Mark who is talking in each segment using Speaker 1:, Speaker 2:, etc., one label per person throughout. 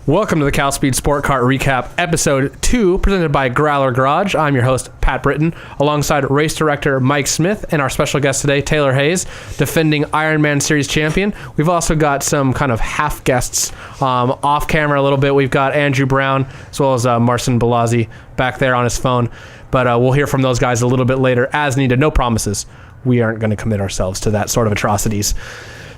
Speaker 1: Welcome to the CalSpeed Sport Kart Recap, Episode 2, presented by Growler Garage. I'm your host, Pat Britton, alongside race director Mike Smith and our special guest today, Taylor Hayes, defending Ironman Series champion. We've also got some kind of half guests off camera a little bit. We've got Andrew Brown as well as Marcin Balazzi back there on his phone. But we'll hear from those guys a little bit later as needed. No promises. We aren't going to commit ourselves to that sort of atrocities.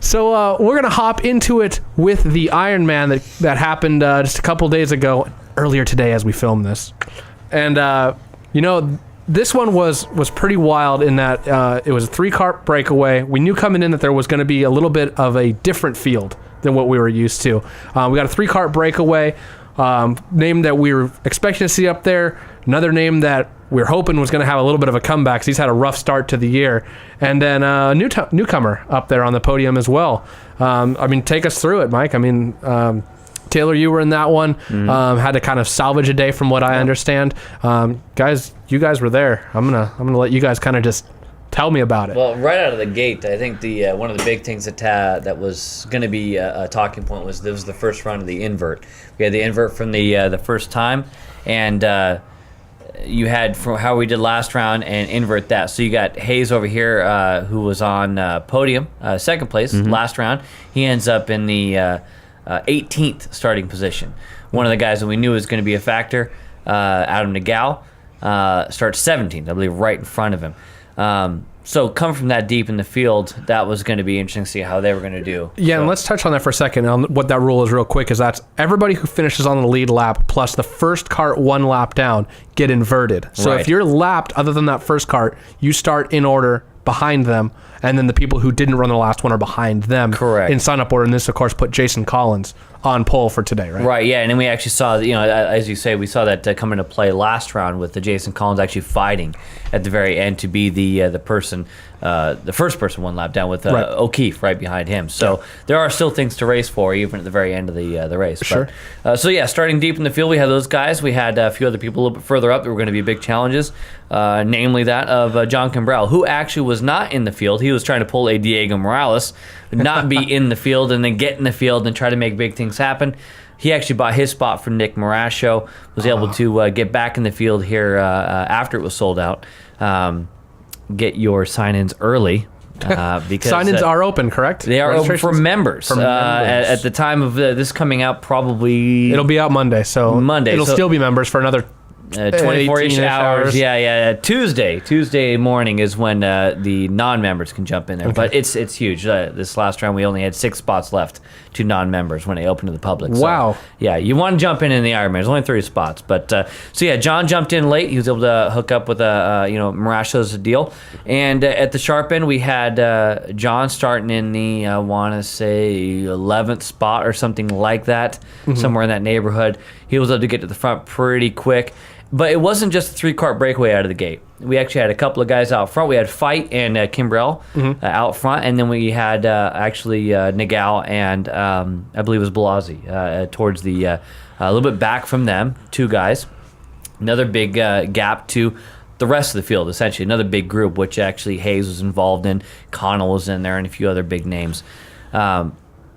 Speaker 1: So we're going to hop into it with the Ironman that happened just a couple days ago, earlier today as we filmed this. And, this one was pretty wild in that it was a three-kart breakaway. We knew coming in that there was going to be a little bit of a different field than what we were used to. We got a three-kart breakaway, name that we were expecting to see up there, another name that we were hoping was going to have a little bit of a comeback because he's had a rough start to the year. And then a newcomer up there on the podium as well. Take us through it, Mike. Taylor, you were in that one. Had to kind of salvage a day from what I understand. Guys, you guys were there. I'm gonna let you guys kind of just tell me about it.
Speaker 2: Well, right out of the gate, I think the one of the big things that was going to be a talking point was this was the first run of the invert. We had the invert from the first time, and you had from how we did last round and invert that. So you got Hayes over here, who was on podium, second place last round. He ends up in the 18th starting position. One of the guys that we knew was going to be a factor, Adam Nagao, starts 17th, I believe, right in front of him. So coming from that deep in the field, that was going to be interesting to see how they were going to do.
Speaker 1: Yeah,
Speaker 2: so.
Speaker 1: And let's touch on that for a second. On what that rule is real quick is that's everybody who finishes on the lead lap plus the first kart one lap down get inverted. So
Speaker 2: Right.
Speaker 1: if you're lapped other than that first kart, you start in order behind them, and then the people who didn't run the last one are behind them.
Speaker 2: Correct.
Speaker 1: In sign-up order, and this, of course, put Jason Collins on pole for today, right?
Speaker 2: Right, yeah, and then we actually saw, as you say, we saw that come into play last round with the Jason Collins actually fighting at the very end to be the person, the first person one lap down with
Speaker 1: Right.
Speaker 2: O'Keefe right behind him. So there are still things to race for, even at the very end of the race.
Speaker 1: Sure.
Speaker 2: But, starting deep in the field, we had those guys. We had a few other people a little bit further up that were going to be big challenges, namely that of John Kimbrell, who actually was not in the field. He was trying to pull a Diego Morales, not be in the field and then get in the field and try to make big things happen. He actually bought his spot from Nick Marascio, was able to get back in the field here after it was sold out. Get your sign-ins early. Because
Speaker 1: Sign-ins are open, correct?
Speaker 2: They are open for members.
Speaker 1: For members.
Speaker 2: At the time of this coming out, probably...
Speaker 1: It'll be out Monday, so it'll still be members for another
Speaker 2: 24-ish hours. Yeah. Tuesday morning is when the non-members can jump in there. Okay. But it's huge. This last round, we only had 6 spots left to non-members when they opened to the public.
Speaker 1: Wow.
Speaker 2: So, yeah, you want to jump in the Ironman. There's only 30 spots. But John jumped in late. He was able to hook up with Marascio's deal. And at the sharp end, we had John starting in the, I want to say, 11th spot or something like that, somewhere in that neighborhood. He was able to get to the front pretty quick. But it wasn't just a three-kart breakaway out of the gate. We actually had a couple of guys out front. We had Fight and Kimbrell out front, and then we had Nagao and I believe it was Balazzi towards the a little bit back from them, 2 guys. Another big gap to the rest of the field, essentially. Another big group, which actually Hayes was involved in, Connell was in there, and a few other big names.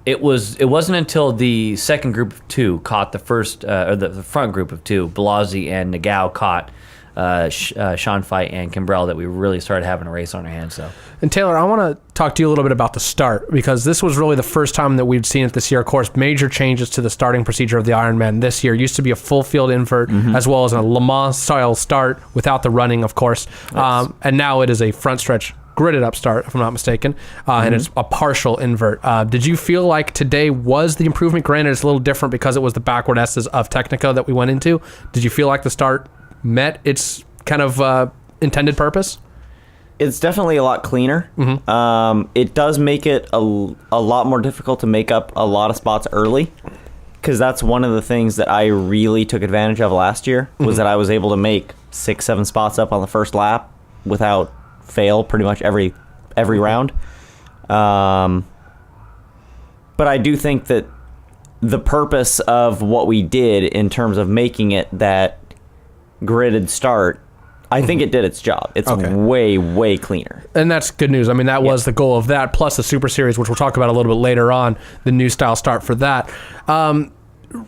Speaker 2: It wasn't until the second group of 2 caught the first, or the front group of 2, Balazzi and Nagao caught Sean Fight and Kimbrell, that we really started having a race on our hands. So.
Speaker 1: And Taylor, I want to talk to you a little bit about the start, because this was really the first time that we'd seen it this year. Of course, major changes to the starting procedure of the Ironman this year. It used to be a full field invert, as well as a Le Mans style start without the running, of course. Yes. And now it is a front stretch gridded up start, if I'm not mistaken, and it's a partial invert. Did you feel like today was the improvement? Granted, it's a little different because it was the backward S's of Technico that we went into. Did you feel like the start met its kind of intended purpose?
Speaker 3: It's definitely a lot cleaner. It does make it a lot more difficult to make up a lot of spots early, because that's one of the things that I really took advantage of last year, was that I was able to make 6-7 spots up on the first lap without fail pretty much every round. But I do think that the purpose of what we did in terms of making it that gridded start, I think it did its job. It's way, way cleaner.
Speaker 1: And that's good news. I mean, that was the goal of that, plus the Super Series, which we'll talk about a little bit later on, the new style start for that.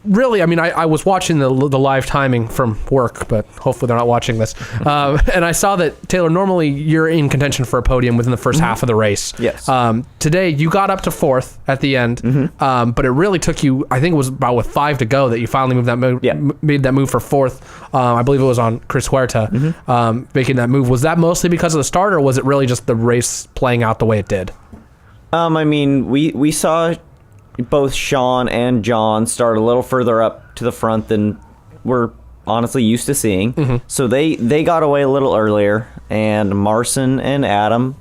Speaker 1: really, I mean, I was watching the live timing from work, but hopefully they're not watching this. And I saw that, Taylor, normally you're in contention for a podium within the first half of the race.
Speaker 3: Yes.
Speaker 1: Today, you got up to 4th at the end, but it really took you, I think it was about with 5 to go that you finally moved that made that move for 4th. I believe it was on Chris Huerta making that move. Was that mostly because of the start, or was it really just the race playing out the way it did?
Speaker 3: I mean, we saw both Sean and John start a little further up to the front than we're honestly used to seeing. So they got away a little earlier, and Marson and Adam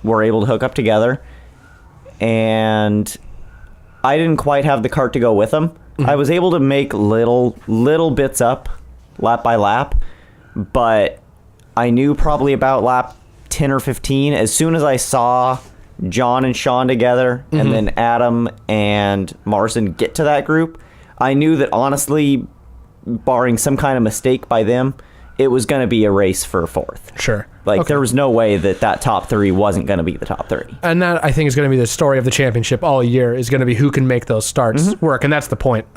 Speaker 3: were able to hook up together. And I didn't quite have the cart to go with them. I was able to make little bits up lap by lap, but I knew probably about lap 10 or 15, as soon as I saw John and Sean together, and then Adam and Marson get to that group, I knew that honestly, barring some kind of mistake by them, it was going to be a race for 4th.
Speaker 1: Sure.
Speaker 3: There was no way that top 3 wasn't going to be the top 3.
Speaker 1: And that, I think, is going to be the story of the championship all year, is going to be who can make those starts work, and that's the point.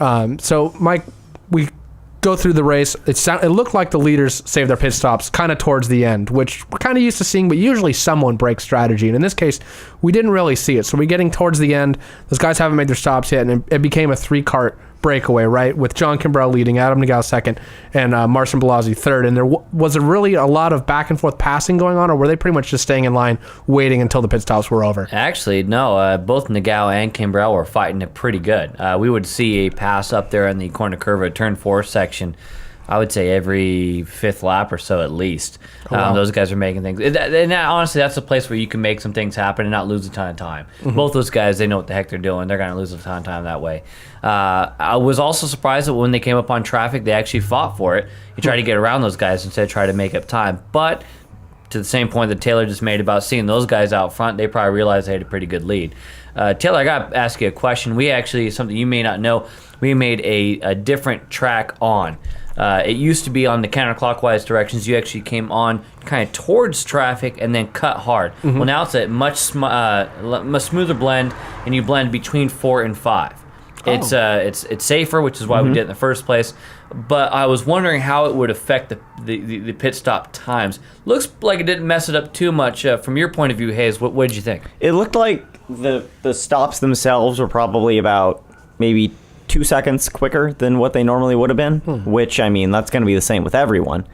Speaker 1: So, Mike, we go through the race. It looked like the leaders saved their pit stops kind of towards the end, which we're kind of used to seeing, but usually someone breaks strategy. And in this case, we didn't really see it. So we're getting towards the end. Those guys haven't made their stops yet, and it became a 3-cart breakaway, right? With John Kimbrell leading, Adam Nagel second, and Marcin Blasi third. And there was there really a lot of back and forth passing going on, or were they pretty much just staying in line, waiting until the pit stops were over?
Speaker 2: Actually, no. Both Nagel and Kimbrell were fighting it pretty good. We would see a pass up there in the corner curve at turn 4 section, I would say every 5th lap or so at least. Wow. Those guys are making things. And honestly, that's a place where you can make some things happen and not lose a ton of time. Both those guys, they know what the heck they're doing. They're going to lose a ton of time that way. I was also surprised that when they came up on traffic, they actually fought for it. You try to get around those guys instead of try to make up time. But to the same point that Taylor just made about seeing those guys out front, they probably realized they had a pretty good lead. Taylor, I got to ask you a question. We actually, something you may not know, we made a different track on. It used to be on the counterclockwise directions. You actually came on kind of towards traffic and then cut hard. Well, now it's a much smoother blend, and you blend between 4 and 5. It's safer, which is why we did it in the first place. But I was wondering how it would affect the pit stop times. Looks like it didn't mess it up too much. From your point of view, Hayes, what did you think?
Speaker 3: It looked like the stops themselves were probably about maybe 2 seconds quicker than what they normally would have been, which, I mean, that's going to be the same with everyone.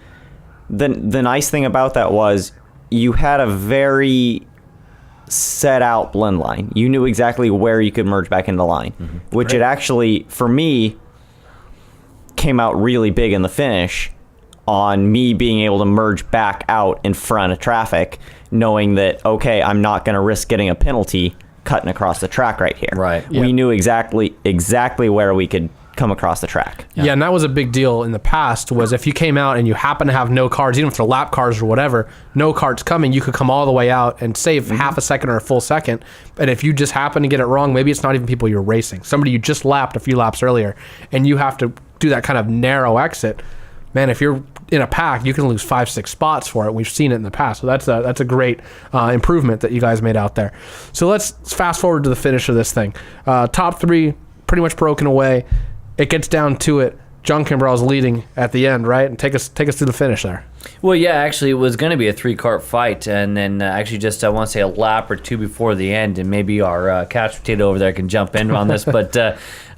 Speaker 3: The nice thing about that was you had a very set out blend line. You knew exactly where you could merge back into line, which it actually, for me, came out really big in the finish on me being able to merge back out in front of traffic, knowing that, okay, I'm not going to risk getting a penalty cutting across the track right here.
Speaker 2: Right.
Speaker 3: We knew exactly where we could come across the track.
Speaker 1: Yeah, and that was a big deal in the past, was if you came out and you happen to have no cars, even if they're lap cars or whatever, no carts coming, you could come all the way out and save half a second or a full second. And if you just happen to get it wrong, maybe it's not even people you're racing. Somebody you just lapped a few laps earlier, and you have to do that kind of narrow exit. Man, if you're in a pack, you can lose 5-6 spots for it. We've seen it in the past. So that's a great improvement that you guys made out there. So let's fast forward to the finish of this thing. Top 3 pretty much broken away. It gets down to it. John Kimbrell's leading at the end, right? And take us to the finish there.
Speaker 2: Well, yeah, actually, it was going to be a 3-cart fight, and then actually just, I want to say, a lap or 2 before the end, and maybe our couch potato over there can jump in on this, but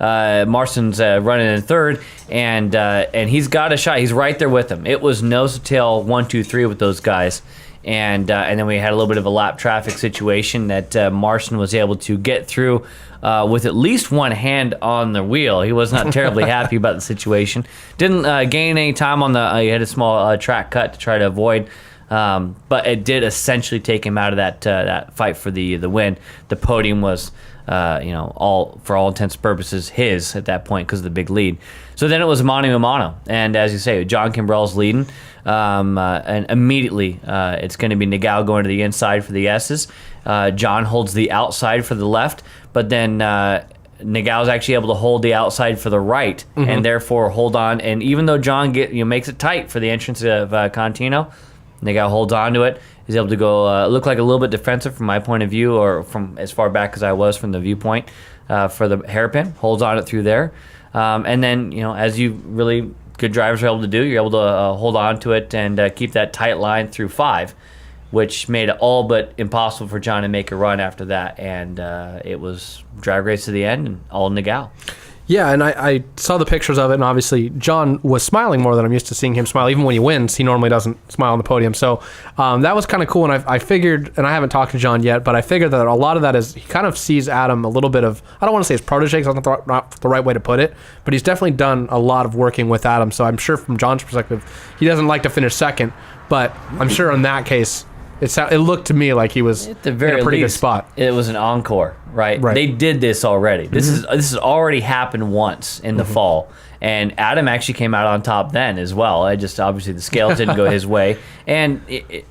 Speaker 2: Marcin's running in third, and he's got a shot. He's right there with him. It was nose to tail 1, 2, 3 with those guys. And then we had a little bit of a lap traffic situation that Marcin was able to get through with at least one hand on the wheel. He was not terribly happy about the situation. Didn't gain any time on the. He had a small track cut to try to avoid, but it did essentially take him out of that fight for the win. The podium was, all for all intents and purposes his at that point because of the big lead. So then it was mano a mano, and as you say, John Kimbrell's leading. And immediately it's going to be Nagel going to the inside for the S's. John holds the outside for the left, but then Nagel's actually able to hold the outside for the right, and therefore hold on. And even though John makes it tight for the entrance of Contino, Nagel holds on to it. He's able to go look like a little bit defensive from my point of view, or from as far back as I was from the viewpoint for the hairpin. Holds on it through there. And then, as you really good drivers are able to do, you're able to hold on to it and keep that tight line through 5, which made it all but impossible for John to make a run after that. And it was drag race to the end and all in the gal.
Speaker 1: Yeah, and I saw the pictures of it, and obviously John was smiling more than I'm used to seeing him smile. Even when he wins, he normally doesn't smile on the podium. So that was kind of cool, and I figured, and I haven't talked to John yet, but I figured that a lot of that is he kind of sees Adam a little bit of, I don't want to say his protege, because that's not the right way to put it, but he's definitely done a lot of working with Adam. So I'm sure from John's perspective, he doesn't like to finish second, but I'm sure in that case, it looked to me like he was
Speaker 2: at the very
Speaker 1: in a pretty
Speaker 2: least,
Speaker 1: good spot.
Speaker 2: It was an encore, right? They did this already. This has already happened once in the fall, and Adam actually came out on top then as well. Obviously the scales didn't go his way, and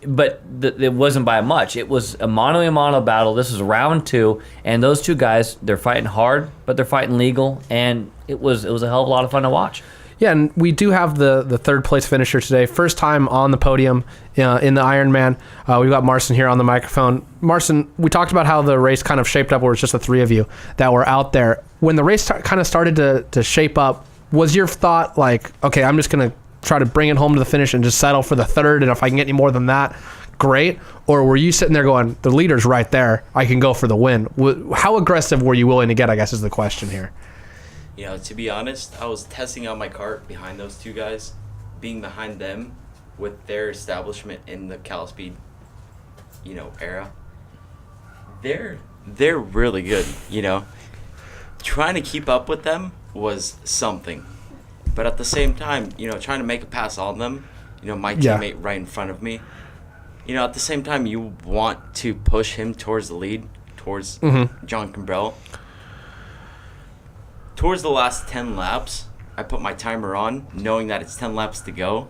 Speaker 2: but it wasn't by much. It was a mano battle. This was round 2, and those two guys, they're fighting hard, but they're fighting legal, and it was a hell of a lot of fun to watch.
Speaker 1: Yeah, and we do have the third place finisher today. First time on the podium in the Ironman. We've got Marcin here on the microphone. Marcin, we talked about how the race kind of shaped up where it's just the 3 of you that were out there. When the race kind of started to shape up, was your thought like, okay, I'm just going to try to bring it home to the finish and just settle for the third, and if I can get any more than that, great? Or were you sitting there going, the leader's right there, I can go for the win? How aggressive were you willing to get, I guess, is the question here.
Speaker 4: To be honest, I was testing out my kart behind those two guys, being behind them with their establishment in the CalSpeed, era. They're really good, Trying to keep up with them was something. But at the same time, trying to make a pass on them, my teammate right in front of me, at the same time you want to push him towards the lead, towards John Cambrell. Towards the last 10 laps, I put my timer on, knowing that it's 10 laps to go,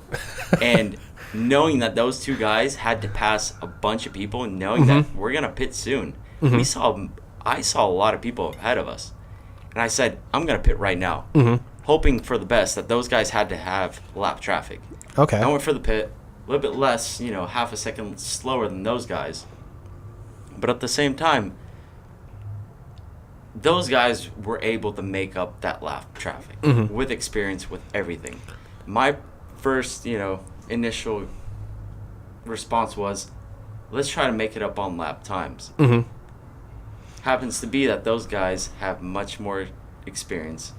Speaker 4: and knowing that those two guys had to pass a bunch of people, and knowing that we're gonna pit soon. I saw a lot of people ahead of us, and I said, I'm gonna pit right now, hoping for the best that those guys had to have lap traffic.
Speaker 1: Okay.
Speaker 4: I went for the pit, a little bit less, half a second slower than those guys, but at the same time, those guys were able to make up that lap traffic with experience, with everything. My first, initial response was, let's try to make it up on lap times. Happens to be that those guys have much more experience.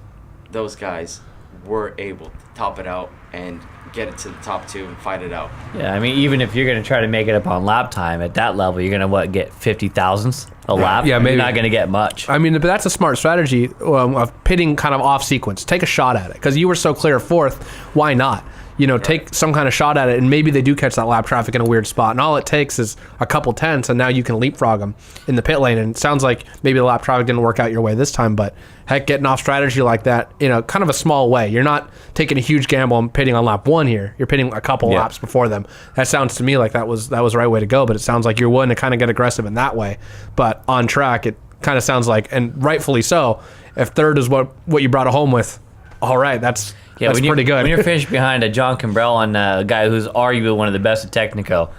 Speaker 4: Those guys were able to top it out and get it to the top 2 and fight it out.
Speaker 2: Yeah, I mean, even if you're going to try to make it up on lap time at that level, you're going to, get 50 thousandths a lap?
Speaker 1: Yeah, maybe.
Speaker 2: You're not going to get much.
Speaker 1: I mean, but that's a smart strategy of pitting kind of off sequence. Take a shot at it. Because you were so clear 4th, why not? Take some kind of shot at it, and maybe they do catch that lap traffic in a weird spot. And all it takes is a couple tenths, and now you can leapfrog them in the pit lane. And it sounds like maybe the lap traffic didn't work out your way this time, but heck, getting off strategy like that in a kind of a small way. You're not taking a huge gamble and pitting on lap 1 here. You're pitting a couple laps before them. That sounds to me like that was the right way to go, but it sounds like you're willing to kind of get aggressive in that way. But on track, it kind of sounds like, and rightfully so, if third is what you brought it home with, all right, that's pretty good.
Speaker 2: When you're finished behind a John Cambrell and a guy who's arguably one of the best at Technico,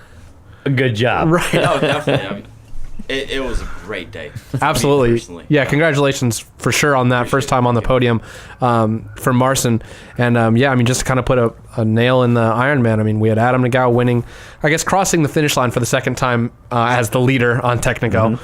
Speaker 2: good job.
Speaker 1: Right.
Speaker 4: No, definitely. It was a great day.
Speaker 1: Absolutely. Yeah, congratulations for sure on that. First time on the podium for Marcin. And just to kind of put a nail in the Ironman, we had Adam Nagao winning, I guess crossing the finish line for the second time as the leader on Technico.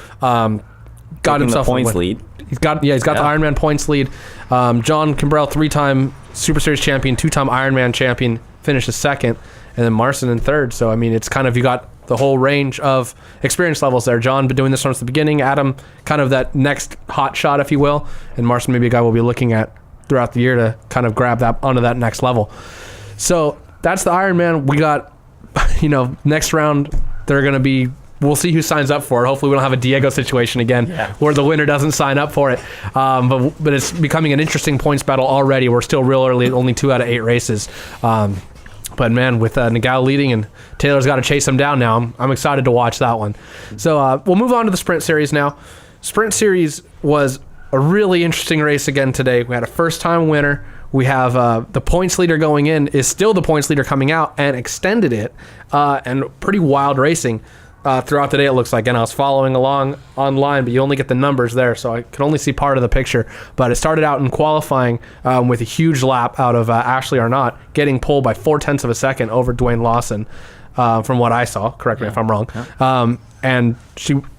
Speaker 1: Got himself
Speaker 3: the points lead.
Speaker 1: He's got the Ironman points lead. John Cambrell, 3-time Super Series champion, 2-time Ironman champion, finishes second, and then Marcin in third. So it's kind of, you got the whole range of experience levels there. John been doing this since the beginning. Adam, kind of that next hot shot, if you will, and Marcin maybe a guy we'll be looking at throughout the year to kind of grab that onto that next level. So that's the Ironman. We got, next round they're going to be. We'll see who signs up for it. Hopefully we don't have a Diego situation again where the winner doesn't sign up for it. But it's becoming an interesting points battle already. We're still real early, only 2 out of 8 races. But man, with Nagao leading and Taylor's got to chase him down now, I'm excited to watch that one. So we'll move on to the Sprint Series now. Sprint Series was a really interesting race again today. We had a first-time winner. We have the points leader going in is still the points leader coming out and extended it, and pretty wild racing. throughout the day, it looks like. And I was following along online, but you only get the numbers there, so I could only see part of the picture. But it started out in qualifying with a huge lap out of Ashley Arnott, getting pulled by 0.4 of a second over Dwayne Lawson, from what I saw. Correct me if I'm wrong. And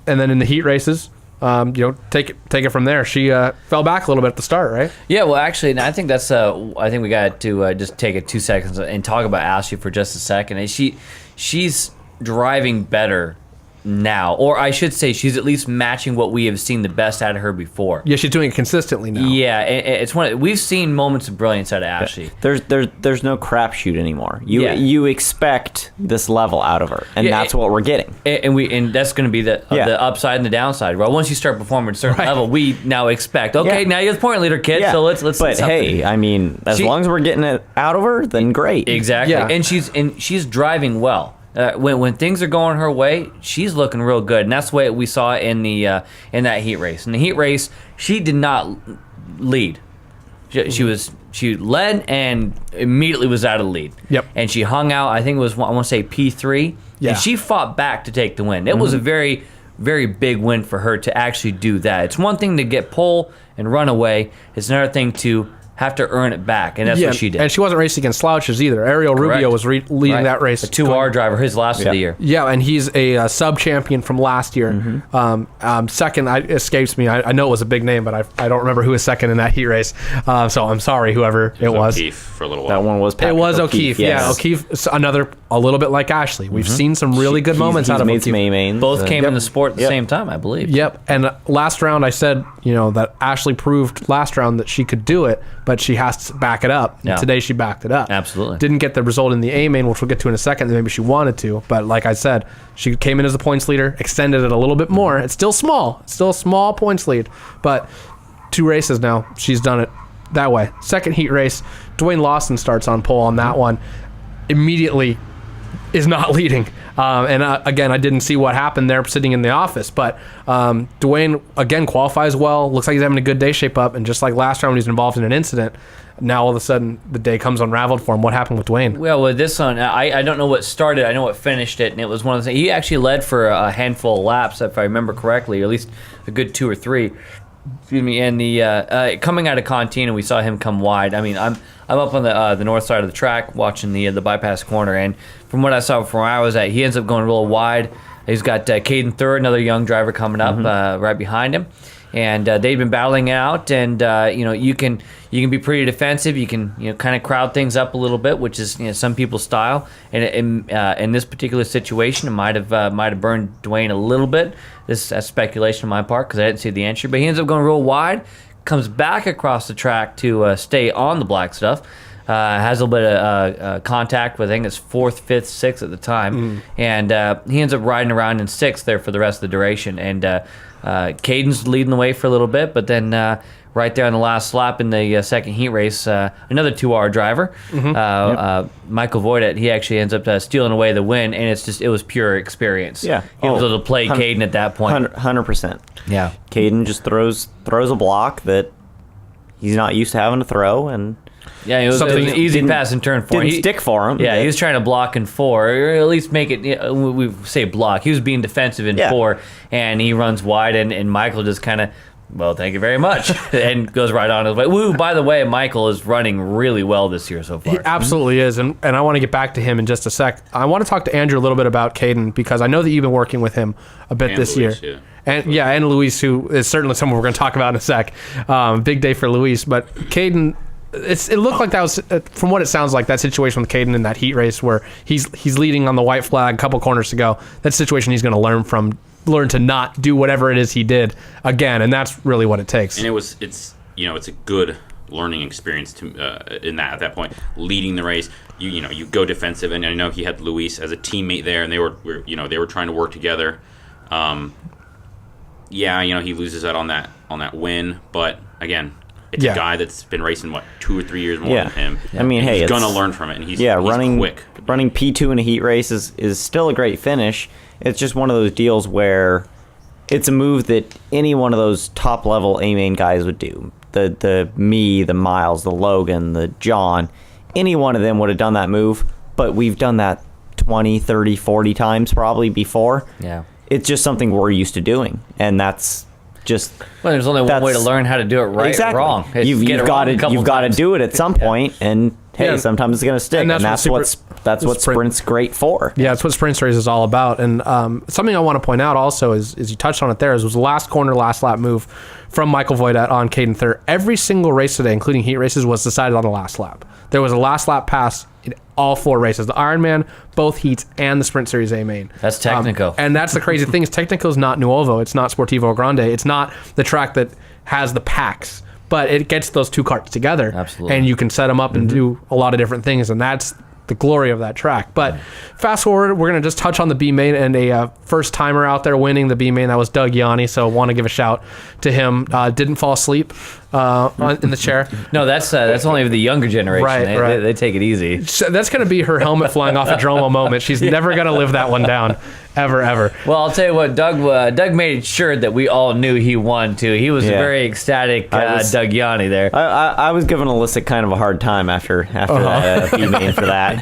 Speaker 1: then in the heat races, take it from there. She fell back a little bit at the start, right?
Speaker 2: Yeah, well, actually, and I think that's. I think we got to just take it 2 seconds and talk about Ashley for just a second. And she's driving better now, or I should say, she's at least matching what we have seen the best out of her before.
Speaker 1: Yeah, she's doing it consistently now.
Speaker 2: Yeah, it's we've seen moments of brilliance out of Ashley.
Speaker 3: There's no crapshoot anymore. You expect this level out of her, and that's what we're getting.
Speaker 2: And that's going to be the upside and the downside. Well, once you start performing at a certain level, we now expect. Okay, now you're the point leader, kid.
Speaker 3: Yeah.
Speaker 2: So let's.
Speaker 3: But hey, I mean, as long as we're getting it out of her, then great.
Speaker 2: Exactly.
Speaker 1: Yeah.
Speaker 2: And she's driving well. When things are going her way, she's looking real good, and that's the way we saw in in that heat race. In the heat race, she did not lead. She led and immediately was out of the lead.
Speaker 1: Yep.
Speaker 2: And she hung out. I think it was, I want to say, P3.
Speaker 1: Yeah.
Speaker 2: And she fought back to take the win. It was a very, very big win for her to actually do that. It's one thing to get pole and run away. It's another thing to have to earn it back, and that's what she did.
Speaker 1: And she wasn't racing against slouches either. Ariel Rubio was leading that race.
Speaker 2: A 2R driver, his last of the year.
Speaker 1: Yeah, and he's a sub-champion from last year. Second, escapes me. I know it was a big name, but I don't remember who was second in that heat race. So I'm sorry, whoever it was.
Speaker 5: O'Keefe for a little while.
Speaker 3: That one was Patrick
Speaker 1: It was O'Keefe.
Speaker 3: yes.
Speaker 1: Yeah, O'Keefe, a little bit like Ashley. We've seen some really good moments out of
Speaker 3: made
Speaker 1: O'Keefe.
Speaker 3: some A-mains.
Speaker 2: Both came in the sport at the same time, I believe.
Speaker 1: Yep, and last round I said, that Ashley proved last round that she could do it, but she has to back it up.
Speaker 2: Yeah.
Speaker 1: And today she backed it up.
Speaker 2: Absolutely.
Speaker 1: Didn't get the result in the A main, which we'll get to in a second, that maybe she wanted to, but like I said, she came in as the points leader, extended it a little bit more. It's still small. It's still a small points lead, but 2 races now, she's done it that way. Second heat race, Dwayne Lawson starts on pole on that one. Immediately is not leading. Again, I didn't see what happened there sitting in the office, but Dwayne, again, qualifies well. Looks like he's having a good day shape up, and just like last round when he's involved in an incident, now all of a sudden the day comes unraveled for him. What happened with Dwayne?
Speaker 2: Well, with this one, I don't know what started. I know what finished it, and it was one of the things. He actually led for a handful of laps, if I remember correctly, or at least a good 2 or 3. Excuse me. And the coming out of Cantina, we saw him come wide. I mean, I'm up on the north side of the track watching the bypass corner, and from what I saw from where I was at, he ends up going real wide. He's got Caden Thurr, another young driver, coming up right behind him. And they've been battling it out, and you can be pretty defensive. You can kind of crowd things up a little bit, which is some people's style. And in this particular situation, it might have burned Dwayne a little bit. That's speculation on my part because I didn't see the entry. But he ends up going real wide, comes back across the track to stay on the black stuff. Has a little bit of contact with, I think it's 4th, 5th, 6th at the time. And he ends up riding around in 6th there for the rest of the duration. And Caden's leading the way for a little bit, but then right there on the last lap in the second heat race, another 2R driver, Michael Voidet, he actually ends up stealing away the win, and it was pure experience.
Speaker 3: Yeah.
Speaker 2: He was able to play Caden at that point.
Speaker 3: 100%.
Speaker 2: Yeah.
Speaker 3: Caden just throws a block that he's not used to having to throw, and
Speaker 2: Yeah, it was an easy pass in turn 4.
Speaker 3: Didn't stick for him.
Speaker 2: Yeah, he was trying to block in 4, or at least make it, we say block. He was being defensive in 4, and he runs wide, and Michael just kind of, well, thank you very much, and goes right on his way. Woo, by the way, Michael is running really well this year so far.
Speaker 1: He absolutely is, and I want to get back to him in just a sec. I want to talk to Andrew a little bit about Caden, because I know that you've been working with him a bit
Speaker 5: And
Speaker 1: this
Speaker 5: Luis,
Speaker 1: year. And Luis, who is certainly someone we're going to talk about in a sec. Big day for Luis, but Caden, it looked like that was, from what it sounds like, that situation with Caden in that heat race where he's leading on the white flag a couple corners to go. That situation he's going to learn to not do whatever it is he did again, and that's really what it takes.
Speaker 5: And it's a good learning experience to at that point, leading the race. You go defensive, and I know he had Luis as a teammate there, and they were trying to work together. He loses out on that win, but again, it's a guy that's been racing 2 or 3 years more than him.
Speaker 3: I mean,
Speaker 5: and
Speaker 3: hey,
Speaker 5: he's gonna learn from it, and he's quick.
Speaker 3: Running P2 in a heat race is still a great finish. It's just one of those deals where it's a move that any one of those top level A main guys would do. The Miles, the Logan, the John, any one of them would have done that move. But we've done that to 20, 30, 40 times probably before.
Speaker 2: Yeah.
Speaker 3: It's just something we're used to doing, and that's just
Speaker 2: Well, there's only one way to learn how to do it right
Speaker 3: exactly.
Speaker 2: or wrong.
Speaker 3: You've got to do it at some point, and hey,
Speaker 1: Yeah.
Speaker 3: sometimes it's going to stick, and that's what sprint's great for.
Speaker 1: Yeah, it's what sprint series is all about. And something I want to point out also is you touched on it there, was the last corner, last lap move from Michael Voidat on Caden Thur. Every single race today, including heat races, was decided on the last lap. There was a last lap pass in all 4 races: the Ironman, both heats, and the Sprint Series A main.
Speaker 2: That's Technico.
Speaker 1: And that's the crazy thing is Technico is not Nuovo. It's not Sportivo Grande. It's not the track that has the packs. But it gets those 2 karts together.
Speaker 2: Absolutely.
Speaker 1: And you can set them up and do a lot of different things. And that's the glory of that track. But fast forward, we're going to just touch on the B main, and a first timer out there winning the B main. That was Doug Yanni. So want to give a shout to him. Didn't fall asleep in the chair.
Speaker 2: No, that's only the younger generation.
Speaker 1: Right.
Speaker 2: They take it easy.
Speaker 1: So that's going to be her helmet flying off a Dromo moment. She's never going to live that one down. Ever.
Speaker 2: Well, I'll tell you what, Doug made sure that we all knew he won, too. He was very ecstatic, Doug Yanni there.
Speaker 3: I was giving Alyssa kind of a hard time after that B-main for that.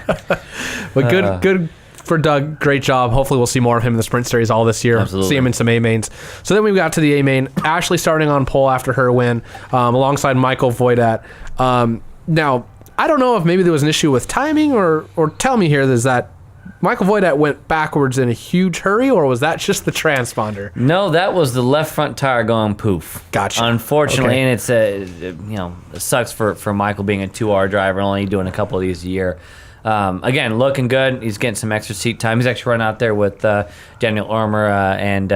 Speaker 1: But good for Doug. Great job. Hopefully we'll see more of him in the Sprint Series all this year.
Speaker 2: Absolutely.
Speaker 1: See him in some A-mains. So then we got to the A-main. Ashley starting on pole after her win, alongside Michael Voidat. Now, I don't know if maybe there was an issue with timing, or tell me here, is that Michael Voidat went backwards in a huge hurry, or was that just the transponder?
Speaker 2: No, that was the left front tire going poof.
Speaker 1: Gotcha.
Speaker 2: Unfortunately,
Speaker 1: Okay.
Speaker 2: and it sucks for Michael being a 2R driver, only doing a couple of these a year. Again, looking good. He's getting some extra seat time. He's actually running out there with Daniel Ormer and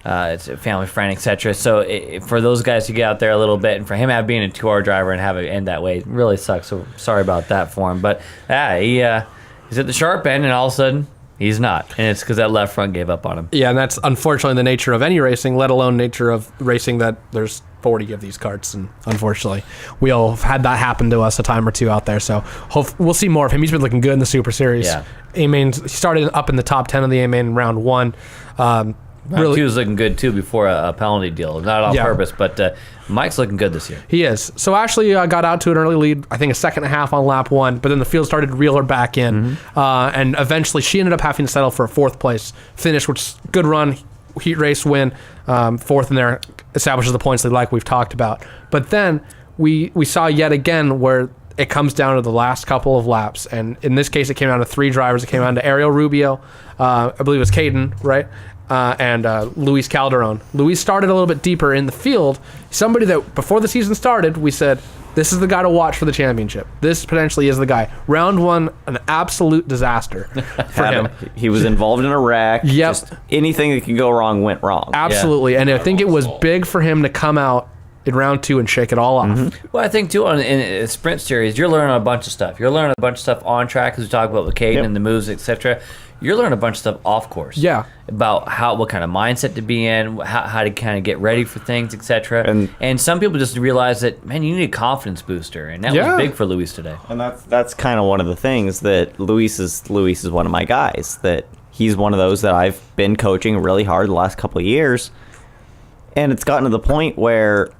Speaker 2: it's a family friend, etc. So for those guys to get out there a little bit, and for him being a 2R driver and have it end that way, it really sucks. So sorry about that for him. But he's at the sharp end, and all of a sudden, he's not. And it's because that left front gave up on him.
Speaker 1: Yeah, and that's unfortunately the nature of any racing, let alone nature of racing that there's 40 of these karts. And unfortunately, we all have had that happen to us a time or two out there. So we'll see more of him. He's been looking good in the Super Series.
Speaker 2: Yeah.
Speaker 1: A-main, he started up in the top 10 of the A-main in round 1.
Speaker 2: Round 2 was looking good, too, before a penalty deal. Not on purpose, but Mike's looking good this year.
Speaker 1: He is. So Ashley got out to an early lead, I think a second and a half on lap 1, but then the field started to reel her back in. And eventually she ended up having to settle for a 4th place finish, which is good run, heat race win. 4th in there establishes the points lead like we've talked about. But then we saw yet again where it comes down to the last couple of laps. And in this case, it came down to 3 drivers. It came down to Ariel Rubio, I believe it was Caden, right? And Luis Calderon. Luis started a little bit deeper in the field. Somebody that before the season started, we said, this is the guy to watch for the championship. This potentially is the guy. Round 1, an absolute disaster for him.
Speaker 3: He was involved in a wreck.
Speaker 1: Yep.
Speaker 3: Just anything that could go wrong went wrong.
Speaker 1: Absolutely. And I think it was big for him to come out in round 2 and shake it all off.
Speaker 2: Well, I think, too, in a sprint series, you're learning a bunch of stuff. You're learning a bunch of stuff on track, as we talk about with Caden and the moves, etc. You're learning a bunch of stuff off course.
Speaker 1: Yeah.
Speaker 2: About what kind of mindset to be in, how to kind of get ready for things, etc. And some people just realize that, man, you need a confidence booster, and that was big for Luis today.
Speaker 3: And that's kind of one of the things that Luis is one of my guys. That he's one of those that I've been coaching really hard the last couple of years, and it's gotten to the point where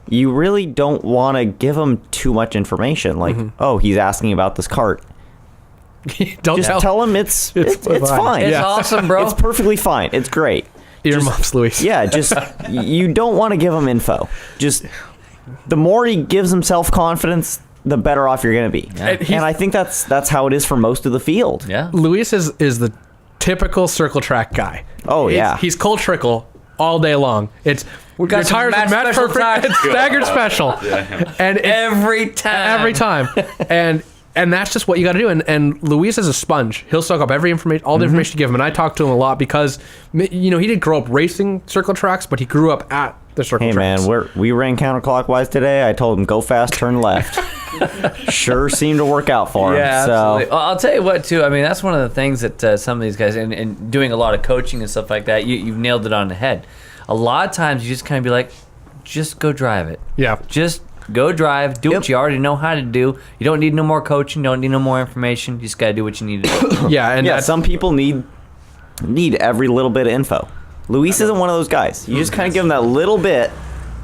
Speaker 3: you really don't want to give him too much information. Like, oh, he's asking about this cart.
Speaker 1: Don't
Speaker 3: Just tell him it's fine.
Speaker 2: It's awesome, bro.
Speaker 3: It's perfectly fine. It's great.
Speaker 1: Earmuffs, Luis.
Speaker 3: Yeah, just you don't want to give him info. Just the more he gives himself confidence, the better off you're going to be.
Speaker 2: Yeah.
Speaker 3: And I think that's how it is for most of the field.
Speaker 2: Yeah.
Speaker 1: Luis is the typical circle track guy.
Speaker 3: Oh, yeah.
Speaker 1: He's cold trickle all day long. It's
Speaker 2: We got
Speaker 1: your
Speaker 2: some
Speaker 1: tires
Speaker 2: match
Speaker 1: are match
Speaker 2: special
Speaker 1: perfect.
Speaker 2: tires.
Speaker 1: It's staggered special. And
Speaker 2: Every time.
Speaker 1: And that's just what you got to do. And Luis is a sponge. He'll soak up every information, all the information you give him. And I talk to him a lot because, he didn't grow up racing circle tracks, but he grew up at the circle
Speaker 3: Hey,
Speaker 1: tracks.
Speaker 3: man, we ran counterclockwise today. I told him, go fast, turn left. Sure seemed to work out for him.
Speaker 2: Yeah,
Speaker 3: So
Speaker 2: absolutely. Well, I'll tell you what, too. I mean, that's one of the things that some of these guys, and doing a lot of coaching and stuff like that, you've nailed it on the head. A lot of times you just kind of be like, just go drive it.
Speaker 1: Yeah.
Speaker 2: Just go drive. Do what you already know how to do. You don't need no more coaching. Don't need no more information. You just got to do what you need to do.
Speaker 1: Yeah. And
Speaker 3: yeah,
Speaker 1: that's,
Speaker 3: some people need every little bit of info. Luis isn't one of those guys. You just kind of give him that little bit,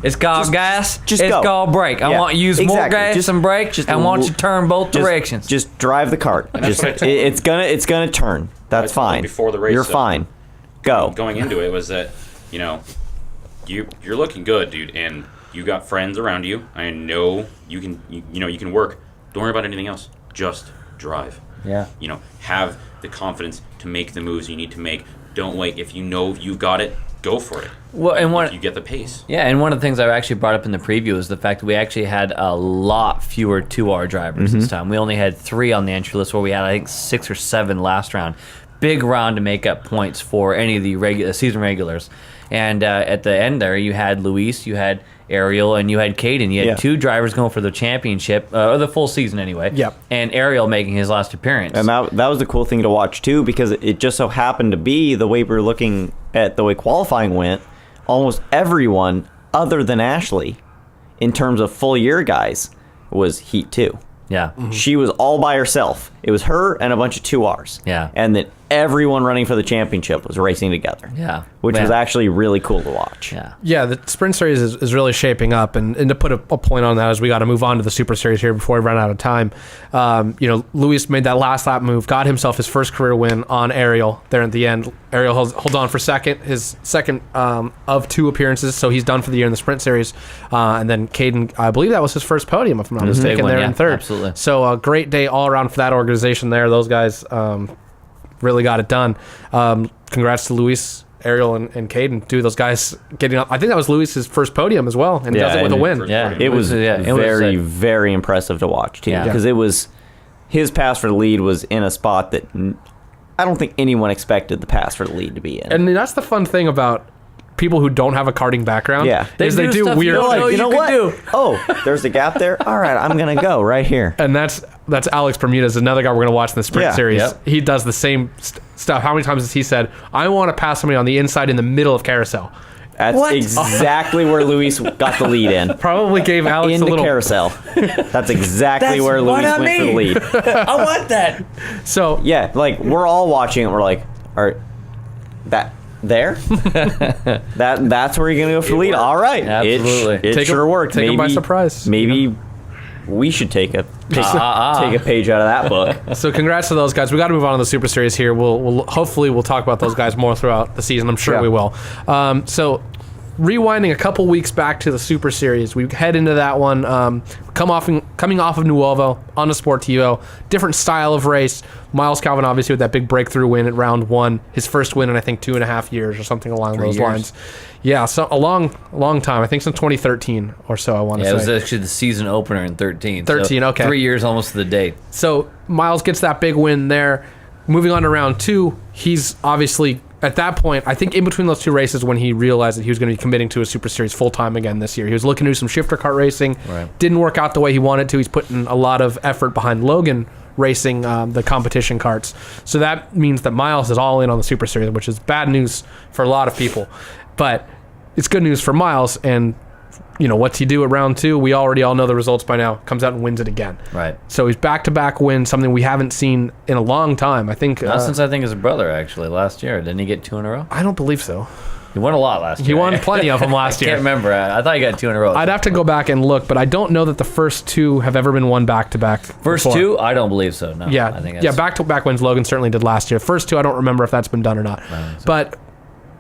Speaker 2: It's called gas.
Speaker 3: just
Speaker 2: it's
Speaker 3: go.
Speaker 2: called brake. I
Speaker 3: Yeah,
Speaker 2: want you to use more
Speaker 3: exactly.
Speaker 2: gas
Speaker 3: Just-
Speaker 2: and brake.
Speaker 3: just
Speaker 2: I want
Speaker 3: l-
Speaker 2: you to turn both directions.
Speaker 3: Just drive the cart.
Speaker 5: that's
Speaker 3: Just
Speaker 5: what I told
Speaker 3: it's gonna turn. That's
Speaker 5: I told him
Speaker 3: fine.
Speaker 5: before the race,
Speaker 3: You're
Speaker 5: so-
Speaker 3: fine. Go.
Speaker 5: Going into it was that, you're looking good, dude, and you got friends around you. I know you can you can work. Don't worry about anything else. Just drive.
Speaker 2: Yeah.
Speaker 5: Have the confidence to make the moves you need to make. Don't wait. If you know you've got it, go for it.
Speaker 2: Well, and
Speaker 5: If you get the pace.
Speaker 2: Yeah, and one of the things I actually brought up in the preview is the fact that we actually had a lot fewer 2R drivers this time. We only had 3 on the entry list, where we had, I think, 6 or 7 last round. Big round to make up points for any of the season regulars. And at the end there, you had Luis, you had Ariel, and you had Caden. You had
Speaker 3: Yeah.
Speaker 2: 2 drivers going for the championship, or the full season anyway.
Speaker 1: Yep.
Speaker 2: And Ariel making his last appearance.
Speaker 3: And that was the cool thing to watch too, because it just so happened to be the way we were looking at the way qualifying went. Almost everyone other than Ashley, in terms of full year guys, was Heat 2.
Speaker 2: Yeah.
Speaker 3: She was all by herself. It was her and a bunch of 2Rs.
Speaker 2: Yeah.
Speaker 3: And then everyone running for the championship was racing together.
Speaker 2: Yeah.
Speaker 3: Which was
Speaker 2: Yeah.
Speaker 3: actually really cool to watch.
Speaker 2: Yeah.
Speaker 1: Yeah, the sprint series is really shaping up, and to put a point on that, as we got to move on to the super series here before we run out of time. Luis made that last lap move, got himself his first career win on Ariel there at the end. Ariel holds on for second, his second of 2 appearances, so he's done for the year in the sprint series. And then Caden, I believe that was his first podium, if I'm not mistaken,
Speaker 2: Big one,
Speaker 1: there
Speaker 2: yeah,
Speaker 1: in third.
Speaker 2: absolutely.
Speaker 1: So a great day all around for that organization there. Those guys really got it done. Congrats to Luis, Ariel, and Caden. Dude, those guys getting up. I think that was Luis's first podium as well, and he
Speaker 3: Yeah,
Speaker 1: does it with a
Speaker 3: and
Speaker 1: win.
Speaker 5: first
Speaker 2: Yeah.
Speaker 5: podium.
Speaker 3: It was
Speaker 2: it was
Speaker 3: very,
Speaker 2: a-
Speaker 3: very impressive to watch too,
Speaker 2: Yeah.
Speaker 3: because it was his pass for the lead was in a spot that I don't think anyone expected the pass for the lead to be in.
Speaker 1: And that's the fun thing about people who don't have a karting background.
Speaker 3: Yeah.
Speaker 1: is they
Speaker 2: do
Speaker 1: do
Speaker 2: stuff
Speaker 1: weird.
Speaker 2: you don't know
Speaker 3: you know
Speaker 2: you
Speaker 3: what?
Speaker 2: could do.
Speaker 3: Oh, there's a gap there. All right, I'm gonna go right here.
Speaker 1: And that's Alex Bermudez, another guy we're going to watch in the sprint
Speaker 3: Yeah.
Speaker 1: series.
Speaker 2: Yep.
Speaker 1: He does the same stuff. How many times has he said, "I want to pass somebody on the inside in the middle of carousel"?
Speaker 3: That's
Speaker 2: What?
Speaker 3: exactly where Luis got the lead in.
Speaker 1: Probably gave Alex
Speaker 3: In
Speaker 1: a
Speaker 3: the
Speaker 1: little.
Speaker 3: carousel. That's exactly
Speaker 2: That's
Speaker 3: where
Speaker 2: what
Speaker 3: Luis
Speaker 2: I
Speaker 3: went for the
Speaker 2: mean.
Speaker 3: lead.
Speaker 2: I want that.
Speaker 1: So
Speaker 3: Yeah, like we're all watching it. We're like, that there? That's where you're gonna go for the lead.
Speaker 5: worked.
Speaker 3: All right,
Speaker 2: Absolutely.
Speaker 3: It
Speaker 1: Take 'em-
Speaker 3: sure worked.
Speaker 1: take 'em by surprise.
Speaker 3: Maybe we should take a take a page out of that book.
Speaker 1: So congrats to those guys. We got to move on to the Super Series here. We'll hopefully we'll talk about those guys more throughout the season. I'm sure
Speaker 3: Yeah.
Speaker 1: we will. So rewinding a couple weeks back to the Super Series, we head into that one. Coming off of Nuovo on the Sportivo, different style of race. Miles Calvin obviously with that big breakthrough win at round 1, his first win in I think 2.5 years or something along
Speaker 2: 3
Speaker 1: those
Speaker 2: years.
Speaker 1: lines. Yeah, so a long time. I think since 2013 or so. I want to
Speaker 2: Yeah,
Speaker 1: say.
Speaker 2: it was actually the season opener in 13.
Speaker 1: 13, okay.
Speaker 2: 3 years almost to the date.
Speaker 1: So Miles gets that big win there. Moving on to round 2, he's obviously at that point, I think in between those 2 races when he realized that he was going to be committing to a Super Series full time again this year. He was looking to do some shifter kart racing.
Speaker 2: Right.
Speaker 1: Didn't work out the way he wanted to. He's putting a lot of effort behind Logan racing the competition karts. So that means that Miles is all in on the Super Series, which is bad news for a lot of people. But it's good news for Miles. And, what's he do at round 2? We already all know the results by now. Comes out and wins it again.
Speaker 2: Right.
Speaker 1: So he's back-to-back wins, something we haven't seen in a long time. I think.
Speaker 2: Not since I think his brother, actually, last year. Didn't he get 2 in a row?
Speaker 1: I don't believe so.
Speaker 2: He won a lot last year.
Speaker 1: He won plenty of them last
Speaker 2: I
Speaker 1: year.
Speaker 2: can't remember. I thought he got 2 in a row.
Speaker 1: I'd have to go back and look, but I don't know that the first 2 have ever been won back-to-back.
Speaker 2: First
Speaker 1: before.
Speaker 2: 2? I don't believe so, no.
Speaker 1: Yeah,
Speaker 2: I think
Speaker 1: yeah,
Speaker 2: that's,
Speaker 1: back-to-back wins Logan certainly did last year. First 2, I don't remember if that's been done or not. But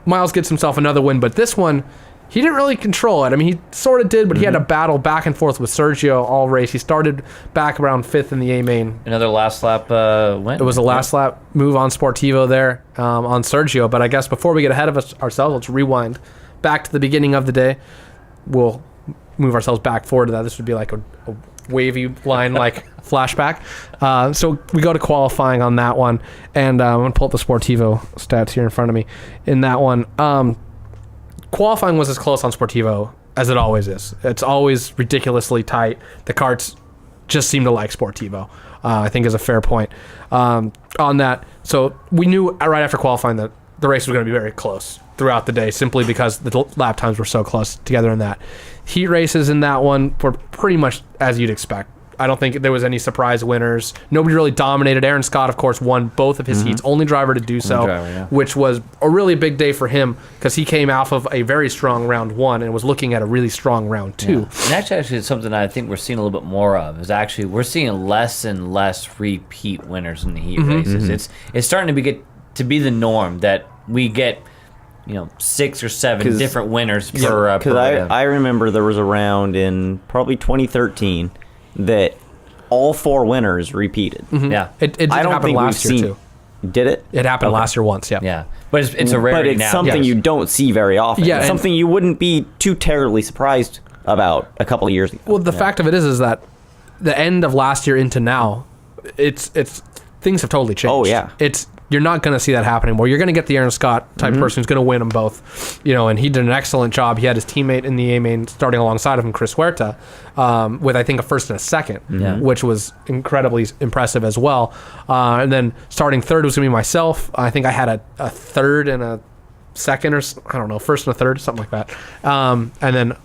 Speaker 1: Miles gets himself another win, but this one, he didn't really control it. I mean, he sort of did, but he had a battle back and forth with Sergio all race. He started back around 5th in the A-main.
Speaker 2: Another last lap win.
Speaker 1: It was a last lap move on Sportivo there on Sergio. But I guess before we get ahead of ourselves, let's rewind back to the beginning of the day. We'll move ourselves back forward to that. This would be like a wavy line, like flashback. So we go to qualifying on that one. And I'm going to pull up the Sportivo stats here in front of me. In that one, qualifying was as close on Sportivo as it always is. It's always ridiculously tight. The karts just seem to like Sportivo, I think is a fair point on that. So we knew right after qualifying that the race was going to be very close throughout the day, simply because the lap times were so close together in that. Heat races in that one were pretty much as you'd expect. I don't think there was any surprise winners. Nobody really dominated. Aaron Scott, of course, won both of his heats. Only driver to do so, which was a really big day for him because he came off of a very strong round 1 and was looking at a really strong round 2.
Speaker 2: And actually, it's something I think we're seeing a little bit more of. Is actually we're seeing less and less repeat winners in the heat races. It's starting to be the norm that we get 6 or 7 different winners per.
Speaker 3: Because I remember there was a round in probably 2013 that all 4 winners repeated.
Speaker 2: Yeah,
Speaker 1: it did
Speaker 3: I don't
Speaker 1: happen
Speaker 3: think
Speaker 1: last
Speaker 3: we've
Speaker 1: year
Speaker 3: seen.
Speaker 1: too.
Speaker 3: Did it?
Speaker 1: It happened last year once. Yeah.
Speaker 2: yeah, but it's a rarity
Speaker 3: But it's
Speaker 2: now.
Speaker 3: something
Speaker 2: Yes.
Speaker 3: you don't see very often.
Speaker 1: Yeah,
Speaker 3: It's
Speaker 1: and-
Speaker 3: something you wouldn't be too terribly surprised about a couple of years ago.
Speaker 1: Well, the fact of it is that the end of last year into now, it's things have totally changed.
Speaker 3: Oh, yeah.
Speaker 1: You're not going to see that happen anymore. You're going to get the Aaron Scott type person who's going to win them both. And he did an excellent job. He had his teammate in the A main starting alongside of him, Chris Huerta, with I think a first and a second, which was incredibly impressive as well. And then starting third was going to be myself. I think I had a third and a second, or I don't know, first and a third, something like that. And then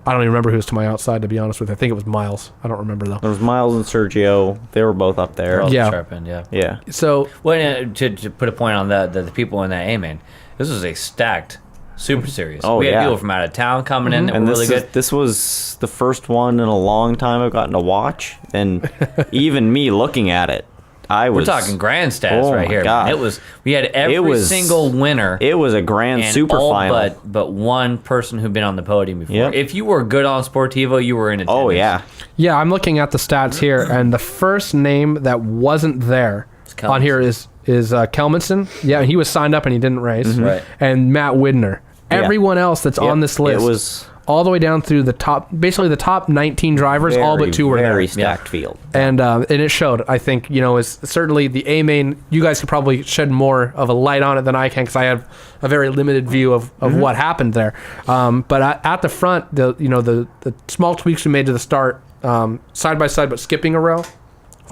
Speaker 1: I don't even remember who was to my outside, to be honest with you. I think it was Miles. I don't remember though.
Speaker 3: There was Miles and Sergio. They were both up there.
Speaker 1: Yeah.
Speaker 2: Sharp end, yeah.
Speaker 3: Yeah.
Speaker 1: So
Speaker 2: Well, to put a point on the people in that A-Main, this was a stacked Super Series.
Speaker 3: Oh,
Speaker 2: we had
Speaker 3: yeah.
Speaker 2: people from out of town coming in that
Speaker 3: And
Speaker 2: were really good.
Speaker 3: this was the first one in a long time I've gotten to watch, and even me looking at it, I was.
Speaker 2: We're talking grand stats
Speaker 3: Oh
Speaker 2: right
Speaker 3: my
Speaker 2: here.
Speaker 3: God.
Speaker 2: Man. We had every single winner.
Speaker 3: It was a grand
Speaker 2: and
Speaker 3: super
Speaker 2: all
Speaker 3: final.
Speaker 2: but one person who'd been on the podium before.
Speaker 3: Yep.
Speaker 2: If you were good on Sportivo, you were in attendance.
Speaker 3: Oh yeah.
Speaker 1: yeah, I'm looking at the stats here, and the first name that wasn't there
Speaker 2: Kelmanson.
Speaker 1: on here is Kelmanson. Yeah, he was signed up and he didn't race.
Speaker 2: Right.
Speaker 1: And Matt Widner. Everyone else that's on this list,
Speaker 3: It was
Speaker 1: all the way down through the top, basically the top 19 drivers, all but 2 were there.
Speaker 3: very stacked field.
Speaker 1: And it showed. I think is certainly the A main. You guys could probably shed more of a light on it than I can because I have a very limited view of what happened there. But at the front, the small tweaks we made to the start, side by side, but skipping a row,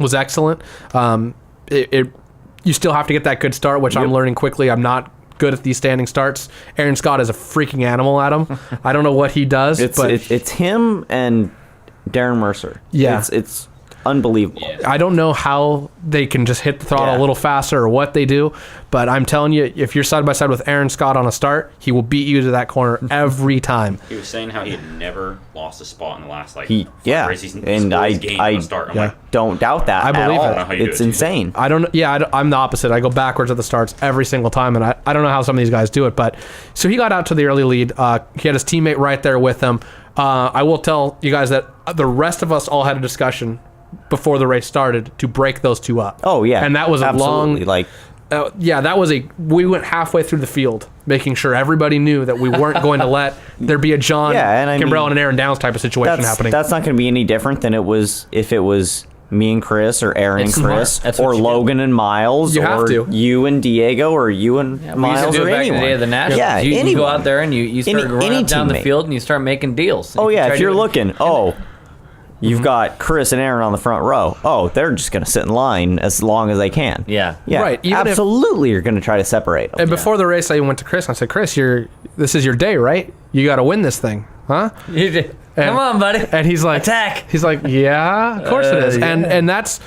Speaker 1: was excellent. You still have to get that good start, which I'm learning quickly. I'm not good at these standing starts. Aaron Scott is a freaking animal at them. I don't know what he does, but
Speaker 3: It's him and Darren Mercer.
Speaker 1: Yeah.
Speaker 3: It's unbelievable.
Speaker 5: Yeah.
Speaker 1: I don't know how they can just hit the throttle a little faster or what they do, but I'm telling you, if you're side by side with Aaron Scott on a start, he will beat you to that corner every time.
Speaker 5: He was saying how he had never lost a spot in the last races.
Speaker 3: And I
Speaker 5: start. I'm
Speaker 1: yeah.
Speaker 5: like,
Speaker 3: don't doubt that.
Speaker 1: I believe
Speaker 3: at all.
Speaker 1: it.
Speaker 5: I don't know how you do
Speaker 3: It's
Speaker 5: it, too.
Speaker 3: insane.
Speaker 1: I don't. Yeah, I'm the opposite. I go backwards at the starts every single time, and I don't know how some of these guys do it. But so he got out to the early lead. He had his teammate right there with him. I will tell you guys that the rest of us all had a discussion before the race started to break those two up.
Speaker 3: Oh yeah.
Speaker 1: and that was
Speaker 3: absolutely.
Speaker 1: a long.
Speaker 3: Like
Speaker 1: We went halfway through the field, making sure everybody knew that we weren't going to let there be a John Kimbrell and an Aaron Downs type of situation happening.
Speaker 3: That's not going to be any different than it was if it was me and Chris or Aaron and
Speaker 2: It's smart.
Speaker 3: Chris
Speaker 2: That's what
Speaker 3: or
Speaker 2: you do.
Speaker 3: Logan and Miles
Speaker 1: You have
Speaker 3: or
Speaker 1: to.
Speaker 3: you and Diego or you and
Speaker 2: We used to
Speaker 3: Miles
Speaker 2: do
Speaker 3: or
Speaker 2: it back in
Speaker 3: anyone.
Speaker 2: the day of the Nationals.
Speaker 3: Yeah,
Speaker 2: you go
Speaker 3: anyone.
Speaker 2: out there and you start running
Speaker 3: any
Speaker 2: up down the
Speaker 3: teammate.
Speaker 2: field and you start making deals.
Speaker 3: Oh
Speaker 2: You
Speaker 3: yeah,
Speaker 2: try
Speaker 3: if
Speaker 2: to
Speaker 3: you're
Speaker 2: do it.
Speaker 3: looking, you've got Chris and Aaron on the front row. Oh, they're just going to sit in line as long as they can.
Speaker 2: Yeah.
Speaker 3: Yeah,
Speaker 1: Right, even if-
Speaker 3: absolutely. You're going to try to separate them.
Speaker 1: and before the race, I went to Chris and I said, "Chris, this is your day, right? You got to win this thing, huh?"
Speaker 2: You did. Come on, buddy.
Speaker 1: And he's like,
Speaker 2: Attack.
Speaker 1: He's like, yeah, of course it is.
Speaker 2: Yeah.
Speaker 1: And that's,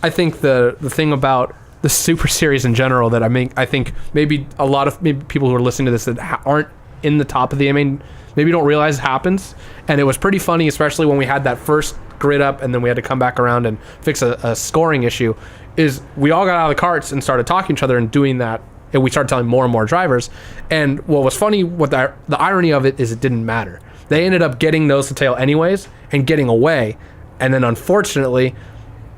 Speaker 1: I think the thing about the Super Series in general that I think maybe a lot of people who are listening to this that aren't in the top of the, maybe don't realize it happens. And it was pretty funny, especially when we had that first grid up and then we had to come back around and fix a scoring issue, is we all got out of the carts and started talking to each other and doing that. And we started telling more and more drivers. And what was funny, what the irony of it is it didn't matter. They ended up getting nose to tail anyways and getting away. And then unfortunately,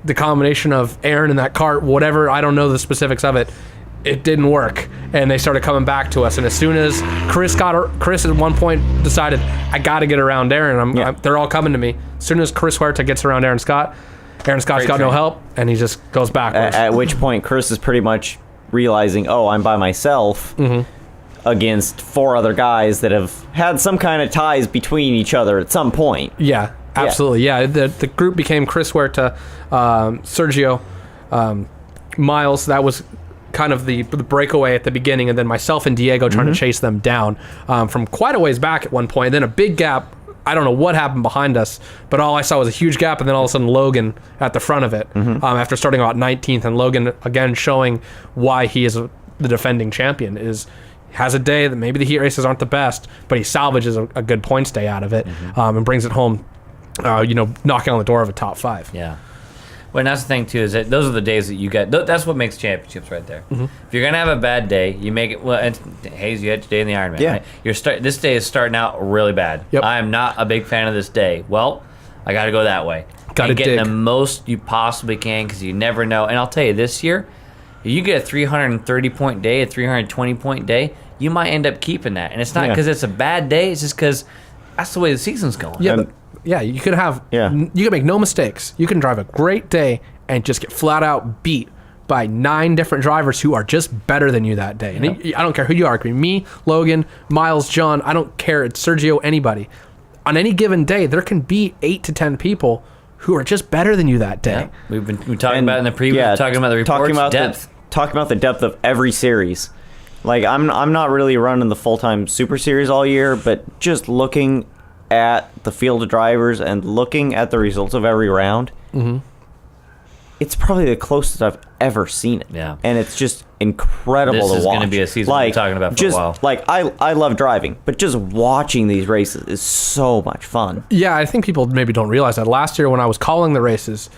Speaker 1: the combination of Aaron and that cart, whatever, I don't know the specifics of it, it didn't work. And they started coming back to us. And as soon as Chris at one point decided, I got to get around Aaron. They're all coming to me. As soon as Chris Huerta gets around Aaron Scott's got no help, and he just goes backwards.
Speaker 3: At which point, Chris is pretty much realizing, oh, I'm by myself against 4 other guys that have had some kind of ties between each other at some point.
Speaker 1: Yeah, absolutely. Yeah, the group became Chris Huerta, Sergio, Miles. That was kind of the breakaway at the beginning, and then myself and Diego trying to chase them down from quite a ways back at one point. And then a big gap I don't know what happened behind us, but all I saw was a huge gap, and then all of a sudden Logan at the front of it after starting about 19th, and Logan again showing why he is the defending champion has a day that maybe the heat races aren't the best, but he salvages a good points day out of it and brings it home, knocking on the door of a top 5.
Speaker 2: Yeah. Well, and that's the thing too, is that those are the days that you get. That's what makes championships right there. If you're gonna have a bad day, you make it. Well, and Hayes, you had today in the Ironman.
Speaker 3: Yeah.
Speaker 2: Right? This day is starting out really bad.
Speaker 1: Yep.
Speaker 2: I am not a big fan of this day. Well, I got to go that way.
Speaker 1: Gotta
Speaker 2: get
Speaker 1: dig.
Speaker 2: the most you possibly can, because you never know. And I'll tell you, this year, if you get a 330 point day, a 320 point day, you might end up keeping that. And it's not because it's a bad day. It's just because that's the way the season's going.
Speaker 1: Yeah, but you could you can make no mistakes. You can drive a great day and just get flat out beat by 9 different drivers who are just better than you that day. And I don't care who you are. It could be me, Logan, Miles, John. I don't care. It's Sergio, anybody. On any given day, there can be 8 to 10 people who are just better than you that day.
Speaker 2: Yeah. We've been talking about it in the preview, talking about the reports, depth.
Speaker 3: Talking about the depth of every series. Like, I'm not really running the full-time Super Series all year, but just looking at the field of drivers and looking at the results of every round, it's probably the closest I've ever seen it.
Speaker 2: Yeah.
Speaker 3: And it's just incredible to watch.
Speaker 2: This is going to be a season we're talking about for a while.
Speaker 3: Like, I love driving, but just watching these races is so much fun.
Speaker 1: Yeah, I think people maybe don't realize that. Last year when I was calling the races,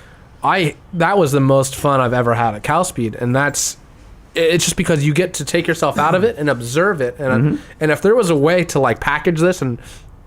Speaker 1: that was the most fun I've ever had at CalSpeed, and it's just because you get to take yourself out of it and observe it, and if there was a way to like package this and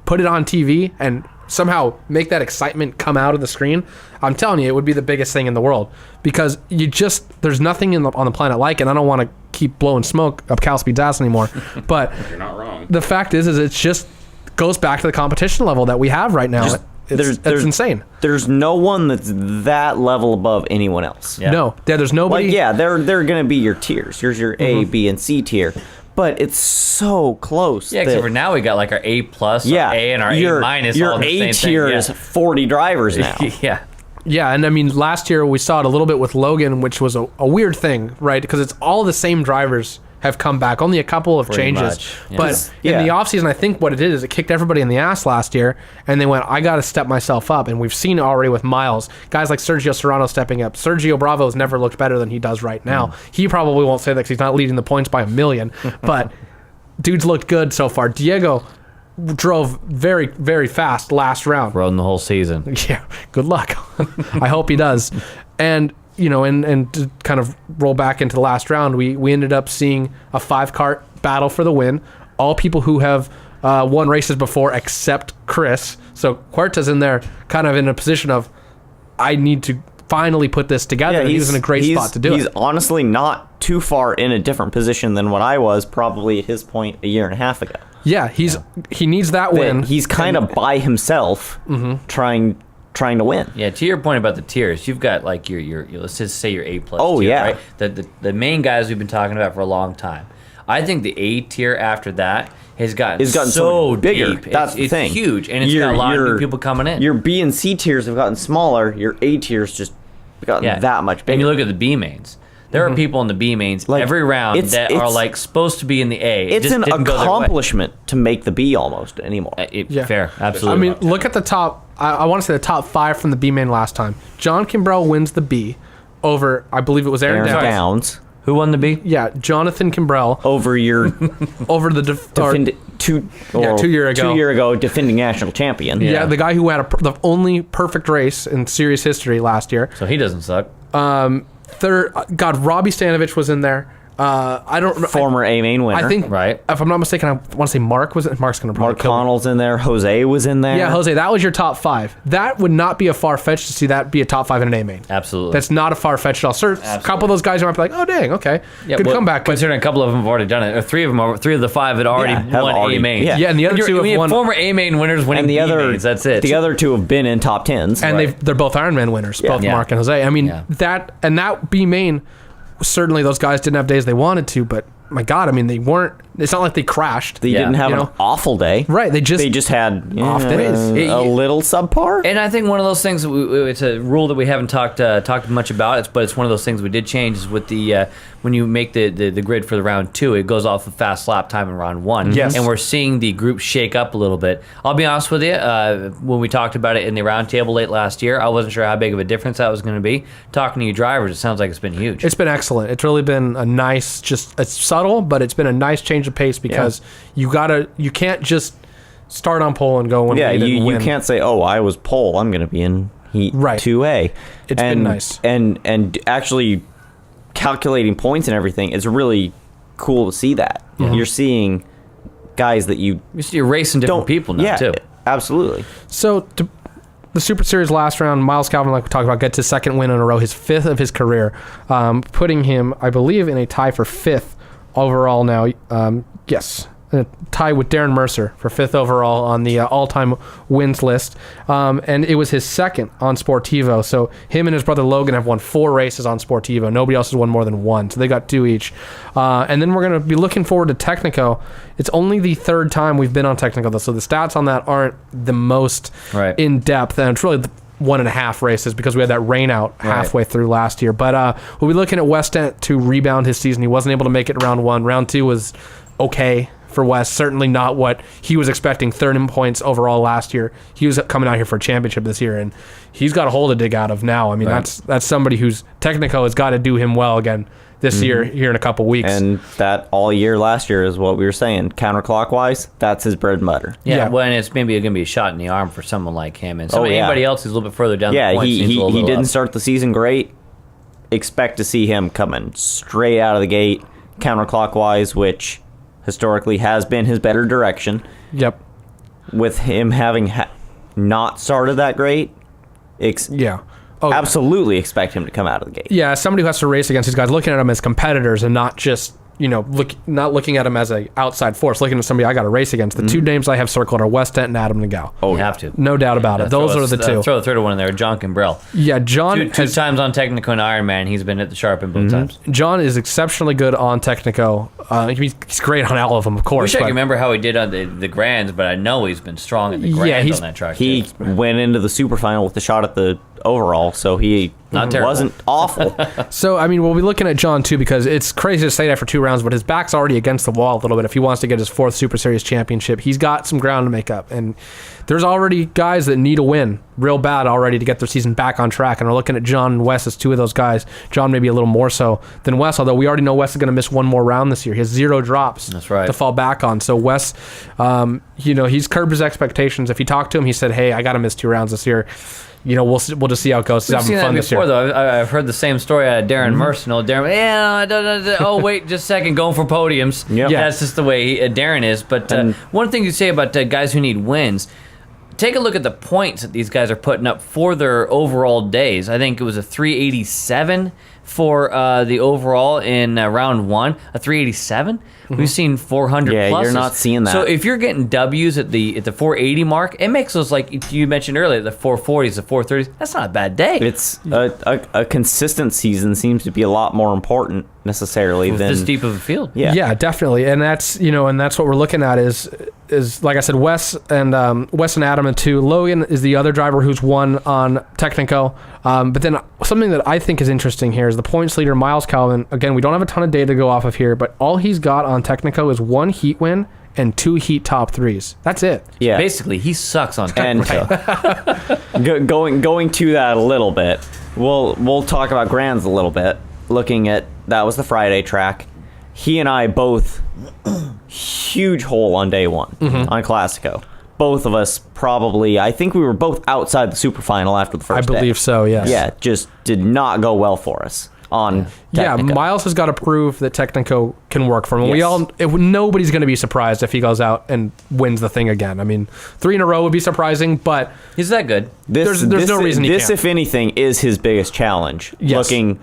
Speaker 1: put it on TV and somehow make that excitement come out of the screen, I'm telling you, it would be the biggest thing in the world, because there's nothing on the planet like it. And I don't want to keep blowing smoke up CalSpeed's ass anymore, but
Speaker 5: You're not wrong.
Speaker 1: the fact is it just goes back to the competition level that we have right now. It's insane.
Speaker 3: There's no one that's that level above anyone else.
Speaker 2: Yeah.
Speaker 1: No, there's nobody.
Speaker 3: Like, they're going to be your tiers. Here's your A, B, and C tier. But it's so close.
Speaker 2: Yeah, except for now we got like our A+, our A, and our A minus.
Speaker 3: Your
Speaker 2: all the
Speaker 3: A
Speaker 2: same
Speaker 3: tier
Speaker 2: thing.
Speaker 3: is 40 drivers now.
Speaker 2: Yeah.
Speaker 1: Yeah, and I mean, last year we saw it a little bit with Logan, which was a weird thing, right? Because it's all the same drivers have come back. Only a couple of
Speaker 2: Pretty
Speaker 1: changes.
Speaker 2: much, yeah.
Speaker 1: But in the offseason, I think what it did is it kicked everybody in the ass last year, and they went, I got to step myself up. And we've seen it already with Miles. Guys like Sergio Serrano stepping up. Sergio Bravo has never looked better than he does right now. He probably won't say that because he's not leading the points by a million. But dude's looked good so far. Diego drove very, very fast last round.
Speaker 2: Rode the whole season.
Speaker 1: Yeah, good luck. I hope he does. And and to kind of roll back into the last round, we ended up seeing a 5-kart battle for the win. All people who have won races before except Chris. So Huerta's in there kind of in a position of, I need to finally put this together. And he was in a great spot to do it.
Speaker 3: He's honestly not too far in a different position than what I was probably at his point a year and a half ago.
Speaker 1: Yeah, he needs that win.
Speaker 3: He's kind of by himself trying to win.
Speaker 2: Yeah, to your point about the tiers, you've got like your let's just say your A+
Speaker 3: Oh,
Speaker 2: tier,
Speaker 3: yeah.
Speaker 2: right? The main guys we've been talking about for a long time. I think the A tier after that has gotten so
Speaker 3: bigger.
Speaker 2: deep.
Speaker 3: That's the thing.
Speaker 2: It's huge, and it's got a lot of new people coming in.
Speaker 3: Your B and C tiers have gotten smaller. Your A tiers just gotten that much bigger.
Speaker 2: And you look at the B mains. There are people in the B mains
Speaker 3: Like,
Speaker 2: every round that are like supposed to be in the A.
Speaker 3: It's
Speaker 2: just
Speaker 3: an
Speaker 2: didn't go their way.
Speaker 3: accomplishment to make the B almost anymore.
Speaker 1: Yeah.
Speaker 2: Fair, absolutely.
Speaker 1: I mean, look at the top. I want to say the top 5 from the B main last time. John Kimbrell wins the B over, I believe it was Aaron
Speaker 3: Aaron
Speaker 1: Downs.
Speaker 3: Downs
Speaker 2: who won the B?
Speaker 1: Yeah, Jonathan Kimbrell
Speaker 3: over your
Speaker 1: over the 2 year ago.
Speaker 3: 2 year ago defending national champion.
Speaker 1: Yeah, the guy who had the only perfect race in series history last year.
Speaker 2: So he doesn't suck.
Speaker 1: Third, Robbie Stanovich was in there. I don't
Speaker 3: Former A main winner.
Speaker 1: I think,
Speaker 2: Right.
Speaker 1: if I'm not mistaken, I want to say Mark was. Mark's going to probably
Speaker 3: Mark
Speaker 1: kill me.
Speaker 3: Connell's in there. Jose was in there.
Speaker 1: Yeah, Jose, that was your top 5. That would not be a far fetch to see that be a top 5 in an A main.
Speaker 2: Absolutely.
Speaker 1: That's not a far fetch at all. Sir, a couple of those guys might be like, oh dang, okay, good comeback. But
Speaker 2: Considering a couple of them have already done it, or three of the 5 had already
Speaker 3: have
Speaker 2: won
Speaker 3: already-
Speaker 2: A main.
Speaker 3: yeah.
Speaker 1: Yeah, and the other two have won.
Speaker 2: former A main winners winning
Speaker 3: And the
Speaker 2: B
Speaker 3: other
Speaker 2: mains. That's it.
Speaker 3: The other two have been in top 10s.
Speaker 1: and
Speaker 2: Right.
Speaker 1: they're both Ironman winners, both
Speaker 2: Yeah.
Speaker 1: Mark and Jose. I mean,
Speaker 2: Yeah.
Speaker 1: that B main, certainly those guys didn't have days they wanted to, but my God, I mean, they weren't It's not like they crashed.
Speaker 3: They didn't have
Speaker 1: You
Speaker 3: an
Speaker 1: know?
Speaker 3: awful day.
Speaker 1: Right, they
Speaker 3: just had
Speaker 1: off days.
Speaker 3: a little subpar.
Speaker 2: And I think one of those things, it's a rule that we haven't talked much about, but it's one of those things we did change is with the when you make the grid for the round 2, it goes off the fast lap time in round 1.
Speaker 1: Yes.
Speaker 2: And we're seeing the group shake up a little bit. I'll be honest with you, when we talked about it in the roundtable late last year, I wasn't sure how big of a difference that was going to be. Talking to you drivers, it sounds like it's been huge.
Speaker 1: It's been excellent. It's really been a nice, it's subtle, but it's been a nice change of pace because you can't just start on pole and go and lead and
Speaker 3: you
Speaker 1: win.
Speaker 3: can't say, "Oh, I was pole. I'm going to be in heat 2A."
Speaker 1: It's been nice.
Speaker 3: And actually calculating points and everything, it's really cool to see that. You're seeing guys that you
Speaker 2: You're racing different people now, too.
Speaker 3: Absolutely.
Speaker 1: So the Super Series last round, Miles Calvin, like we talked about, gets his second win in a row, his 5th of his career, putting him, I believe, in a tie for 5th overall now. Yes, a tie with Darren Mercer for 5th overall on the all-time wins list. And it was his second on Sportivo. So him and his brother Logan have won 4 races on Sportivo. Nobody else has won more than 1. So they got 2 each. And then we're going to be looking forward to Technico. It's only the 3rd time we've been on Technico, though. So the stats on that aren't the most in-depth. And it's really 1.5 races because we had that rain out halfway through last year. But we'll be looking at Wes Dent to rebound his season. He wasn't able to make it round 1. Round 2 was okay for Wes. Certainly not what he was expecting. 3rd in points overall last year. He was coming out here for a championship this year, and he's got a hole to dig out of now. I mean, that's somebody who's Technico has got to do him well again this year here in a couple weeks.
Speaker 3: And that all year last year is what we were saying. Counterclockwise, that's his bread and butter.
Speaker 2: Yeah, well, and it's maybe going to be a shot in the arm for someone like him. And anybody else who's a little bit further down the points needs a little
Speaker 3: he didn't
Speaker 2: up.
Speaker 3: start the season great. Expect to see him coming straight out of the gate, counterclockwise, which historically has been his better direction.
Speaker 1: Yep.
Speaker 3: With him having not started that great, absolutely expect him to come out of the gate.
Speaker 1: Yeah, as somebody who has to race against these guys, looking at them as competitors and not just, not looking at them as a outside force, looking at somebody I got to race against. The 2 names I have circled are Wes Dent and Adam Nagel.
Speaker 2: Oh, you have to.
Speaker 1: No doubt about it. Those are the 2.
Speaker 2: Throw the third one in there, John Kimbrell.
Speaker 1: Yeah, John
Speaker 2: Two times on Technico and Ironman. He's been at the Sharpen both times.
Speaker 1: John is exceptionally good on Technico. He's great on all of them, of
Speaker 2: I
Speaker 1: course.
Speaker 2: wish I could remember how he did on the Grands, but I know he's been strong at the Grands on that track.
Speaker 3: He went into the super final with the shot at the overall, so he wasn't awful.
Speaker 1: So, I mean, we'll be looking at John, too, because it's crazy to say that for 2 rounds, but his back's already against the wall a little bit. If he wants to get his 4th Super Series championship, he's got some ground to make up. And there's already guys that need a win real bad already to get their season back on track. And we're looking at John and Wes as 2 of those guys. John maybe a little more so than Wes, although we already know Wes is going to miss 1 more round this year. He has 0 drops to fall back on. So Wes, he's curbed his expectations. If you talk to him, he said, hey, I got to miss 2 rounds this year. We'll just see how it goes. He's having fun this year.
Speaker 2: Though. I've heard the same story out of Darren Mercer. Darren, oh, wait just a second, going for podiums.
Speaker 3: Yep.
Speaker 2: Yeah, that's just the way Darren is. But one thing you say about guys who need wins, take a look at the points that these guys are putting up for their overall days. I think it was a 387 for the overall in round 1, a 387. We've seen 400
Speaker 3: Yeah,
Speaker 2: pluses.
Speaker 3: you're not seeing that.
Speaker 2: So if you're getting W's at the 480 mark, it makes those, like you mentioned earlier, the 440s, the 430s. That's not a bad day.
Speaker 3: It's a consistent season seems to be a lot more important necessarily
Speaker 2: With
Speaker 3: than
Speaker 2: this deep of a field.
Speaker 1: Yeah, definitely, and that's what we're looking at is like I said, Wes and Adam and 2. Logan is the other driver who's won on Technico. But then something that I think is interesting here is the points leader Miles Calvin. Again, we don't have a ton of data to go off of here, but all he's got on Technico is 1 heat win and 2 heat top 3s. That's it.
Speaker 3: Yeah.
Speaker 2: Basically, he sucks on
Speaker 3: And
Speaker 2: Technico.
Speaker 3: going to that a little bit, we'll talk about Grands a little bit. Looking at that was the Friday track. He and I both huge hole on day 1 on Classico. Both of us probably, I think we were both outside the super final after the first
Speaker 1: I believe
Speaker 3: day.
Speaker 1: so, yes.
Speaker 3: Yeah, just did not go well for us on Technico.
Speaker 1: Miles has got to prove that Technico can work for him.
Speaker 3: Yes.
Speaker 1: Nobody's going to be surprised if he goes out and wins the thing again. I mean, 3 in a row would be surprising, but
Speaker 2: He's that good.
Speaker 1: there's no reason he
Speaker 3: This,
Speaker 1: can't.
Speaker 3: if anything, is his biggest challenge.
Speaker 1: Yes.
Speaker 3: Looking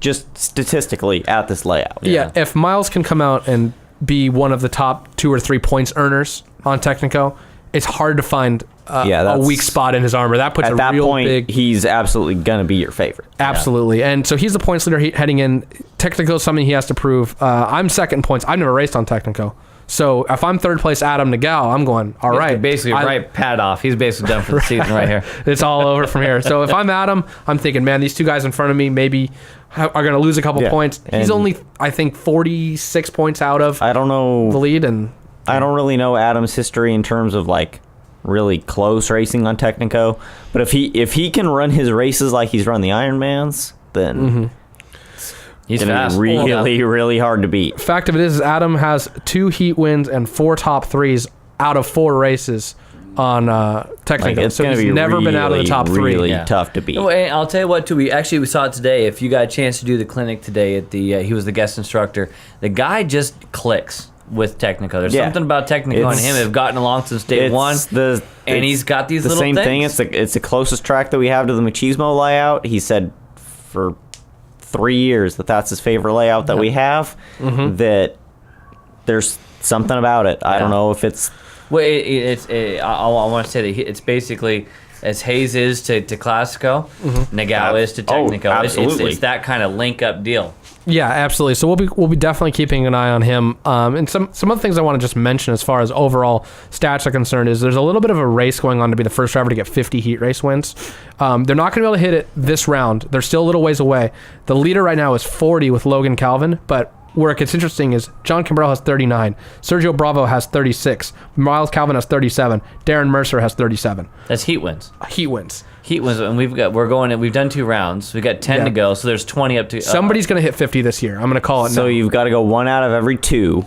Speaker 3: just statistically at this layout.
Speaker 1: Yeah, if Miles can come out and be one of the top 2 or 3 points earners on Technico, it's hard to find a weak spot in his armor. That puts
Speaker 3: at
Speaker 1: a
Speaker 3: that
Speaker 1: real
Speaker 3: point,
Speaker 1: big.
Speaker 3: he's absolutely going to be your favorite.
Speaker 1: Absolutely. And so he's the points leader heading in. Technico is something he has to prove. I'm second in points. I've never raced on Technico. So if I'm third place Adam Nagel, I'm going, all right.
Speaker 2: Basically, Pat off. He's basically done for the season right here.
Speaker 1: It's all over from here. So if I'm Adam, I'm thinking, man, these two guys in front of me maybe are going to lose a couple points. He's only, I think, 46 points out of
Speaker 3: I don't know
Speaker 1: the lead. And
Speaker 3: I don't really know Adam's history in terms of like really close racing on Technico. But if he can run his races like he's run the Ironmans, then
Speaker 2: He's
Speaker 3: gonna
Speaker 2: fast.
Speaker 3: be really hard to beat.
Speaker 1: fact of it is Adam has 2 heat wins and 4 top 3s out of 4 races on Technico.
Speaker 3: Like, it's
Speaker 1: so
Speaker 3: going to
Speaker 1: he's
Speaker 3: be
Speaker 1: never been out of the top 3.
Speaker 3: really tough to beat.
Speaker 2: Oh, and I'll tell you what, too. We saw it today. If you got a chance to do the clinic today at the, he was the guest instructor. The guy just clicks with Technico. There's something about Technico and him have gotten along since day one. And he's got these little
Speaker 3: same
Speaker 2: things.
Speaker 3: thing. It's the closest track that we have to the Machismo layout. He said for 3 years that's his favorite layout that we have. That there's something about it. I don't know if it's.
Speaker 2: Well, I want to say that it's basically as Hayes is to Classico, Nagel is to Technico.
Speaker 3: Absolutely.
Speaker 2: It's that kind of link up deal.
Speaker 1: Yeah, absolutely. So we'll be definitely keeping an eye on him. And some other things I want to just mention as far as overall stats are concerned is there's a little bit of a race going on to be the first driver to get 50 heat race wins. They're not going to be able to hit it this round. They're still a little ways away. The leader right now is 40 with Logan Calvin, but where it gets interesting is John Kimbrell has 39, Sergio Bravo has 36, Miles Calvin has 37, Darren Mercer has 37.
Speaker 2: That's heat wins.
Speaker 1: Heat wins.
Speaker 2: Heat wins, and we've done 2 rounds. We've got 10 to go, so there's 20 up to.
Speaker 1: Somebody's going to hit 50 this year. I'm going to call it
Speaker 3: So
Speaker 1: now.
Speaker 3: you've got to go 1 out of every 2,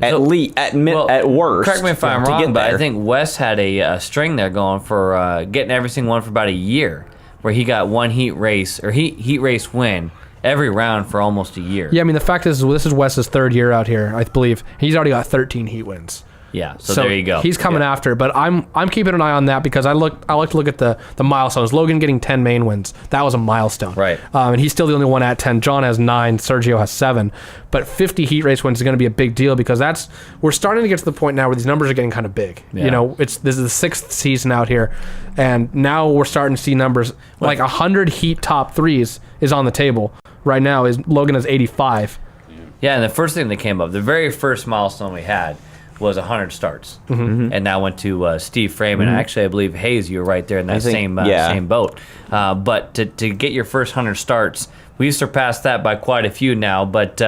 Speaker 3: at least at worst.
Speaker 2: Correct me if I'm
Speaker 3: to
Speaker 2: wrong,
Speaker 3: get
Speaker 2: but I
Speaker 3: there.
Speaker 2: think Wes had a string there going for getting every single one for about a year, where he got one heat race win every round for almost a year.
Speaker 1: Yeah, I mean, the fact is, this is Wes's 3rd year out here, I believe. He's already got 13 heat wins.
Speaker 2: Yeah, so there you go.
Speaker 1: He's coming after, but I'm keeping an eye on that because I like to look at the milestones. Logan getting 10 main wins, that was a milestone.
Speaker 2: Right.
Speaker 1: And he's still the only one at 10. John has 9, Sergio has 7. But 50 heat race wins is going to be a big deal because we're starting to get to the point now where these numbers are getting kind of big.
Speaker 2: Yeah.
Speaker 1: You know, this is the 6th season out here, and now we're starting to see numbers like 100 heat top 3s is on the table. Right now is Logan has 85.
Speaker 2: Yeah, and the first thing that came up, the very first milestone we had was 100 starts, and that went to Steve Freeman. Actually, I believe Hayes, you were right there in that same boat. But to get your first 100 starts, we've surpassed that by quite a few now. But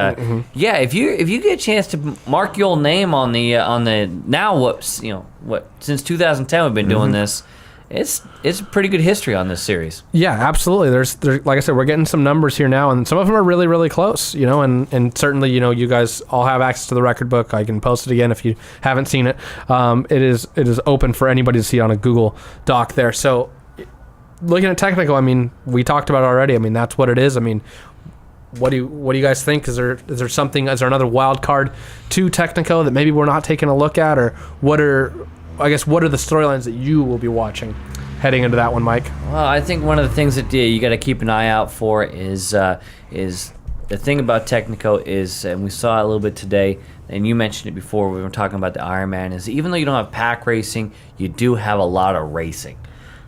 Speaker 2: yeah, if you get a chance to mark your name on the now what since 2010 we've been doing this. It's a pretty good history on this series.
Speaker 1: Yeah, absolutely. There's like I said, we're getting some numbers here now, and some of them are really, really close. You know, and certainly, you know, you guys all have access to the record book. I can post it again if you haven't seen it. It is open for anybody to see on a Google Doc there. So, looking at Technico, I mean, we talked about it already. I mean, that's what it is. I mean, what do you guys think? Is there another wild card to Technico that maybe we're not taking a look at, or what are the storylines that you will be watching heading into that one, Mike?
Speaker 2: Well, I think one of the things that you got to keep an eye out for is the thing about Technico is, and we saw it a little bit today, and you mentioned it before we were talking about the Ironman, is even though you don't have pack racing, you do have a lot of racing.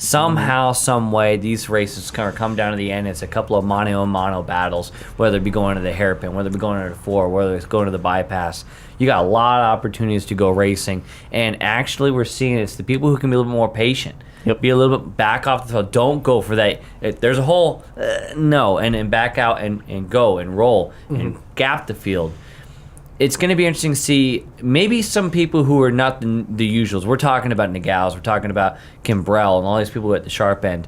Speaker 2: Somehow, some way, these races come down to the end. It's a couple of mono battles, whether it be going to the hairpin, whether it be going to the 4, whether it's going to the bypass. You got a lot of opportunities to go racing, and actually, we're seeing it's the people who can be a little bit more patient.
Speaker 3: Yep.
Speaker 2: Be a little bit back off the field. Don't go for that. There's a hole, no, and back out and go and roll and gap the field. It's going to be interesting to see maybe some people who are not the usuals. We're talking about Nagals. We're talking about Kimbrell and all these people at the sharp end.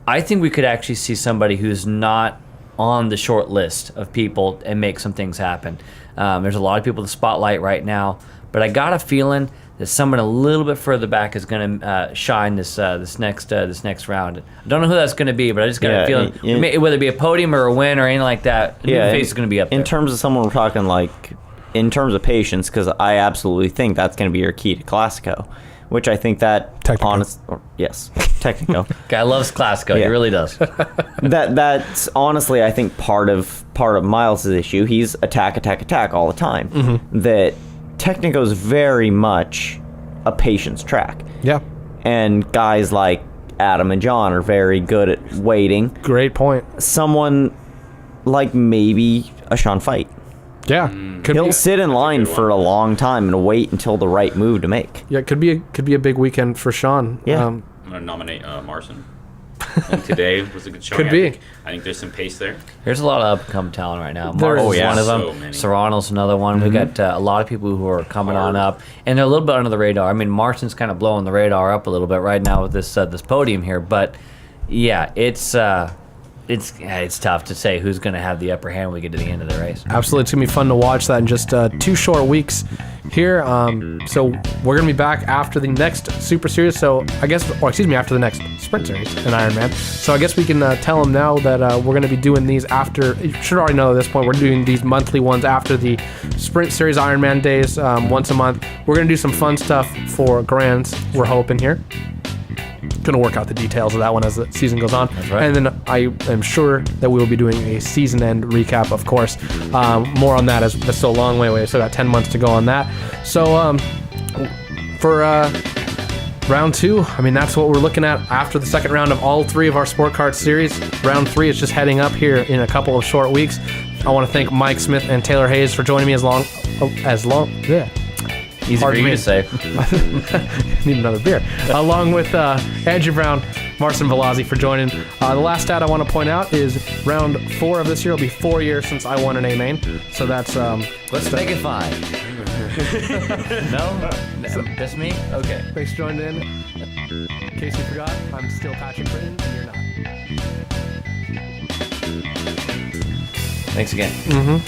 Speaker 2: I think we could actually see somebody who's not on the short list of people and make some things happen. There's a lot of people in the spotlight right now, but I got a feeling that someone a little bit further back is going to shine this next round. I don't know who that's going to be, but I just got a feeling, whether it be a podium or a win or anything like that, new face is going to be up there.
Speaker 3: In terms of someone we're talking like, in terms of patience, because I absolutely think that's going to be your key to Classico, which I think that
Speaker 1: Technico.
Speaker 3: Technico.
Speaker 2: Guy loves Classico.
Speaker 3: Yeah.
Speaker 2: He really does.
Speaker 3: That's honestly, I think part of Miles' issue. He's attack all the time. That Technico is very much a patience track.
Speaker 1: Yeah.
Speaker 3: and guys like Adam and John are very good at waiting.
Speaker 1: Great point.
Speaker 3: Someone like maybe a Sean Fight.
Speaker 1: Yeah, could
Speaker 3: He'll
Speaker 1: be.
Speaker 3: sit in line for a long time and wait until the right move to make.
Speaker 1: Yeah, could be a big weekend for Sean.
Speaker 3: Yeah.
Speaker 5: I'm going to nominate Marson. And today was a good showing.
Speaker 1: Could be.
Speaker 5: I think there's some pace there.
Speaker 2: There's a lot of up-and-coming talent right now.
Speaker 1: There
Speaker 2: Martin's
Speaker 1: is.
Speaker 2: one of
Speaker 5: So
Speaker 2: them.
Speaker 5: many.
Speaker 2: Serrano's another one. We got a lot of people who are coming on up, and they're a little bit under the radar. I mean, Martin's kind of blowing the radar up a little bit right now with this podium here, but yeah, it's tough to say who's going to have the upper hand when we get to the end of the race.
Speaker 1: Absolutely, it's gonna be fun to watch that in just 2 short weeks here. So we're gonna be back after the next Super Series. So I guess, after the next Sprint Series in Ironman. So I guess we can tell them now that we're gonna be doing these after. You should already know at this point. We're doing these monthly ones after the Sprint Series Ironman days, once a month. We're gonna do some fun stuff for Grands. We're hoping here. Going to work out the details of that one as the season goes on.
Speaker 2: That's right.
Speaker 1: And then I am sure that we will be doing a season end recap, of course. More on that, as that's still a long way away. So got 10 months to go on that. So for round 2, I mean, that's what we're looking at after the second round of all 3 of our Sport Kart series. Round 3 is just heading up here in a couple of short weeks. I want to thank Mike Smith and Taylor Hayes for joining me yeah.
Speaker 2: Easy for
Speaker 1: Pardon
Speaker 2: you
Speaker 1: me.
Speaker 2: to say.
Speaker 1: Need another beer. Along with Andrew Brown, Marcin Velazzi for joining. The last stat I want to point out is round 4 of this year will be 4 years since I won an A main. So that's
Speaker 2: Let's make it 5. No? Just me? Okay.
Speaker 1: thanks for joining in. In case you forgot, I'm still Patrick Britton and you're not.
Speaker 2: Thanks again.
Speaker 6: Mm-hmm.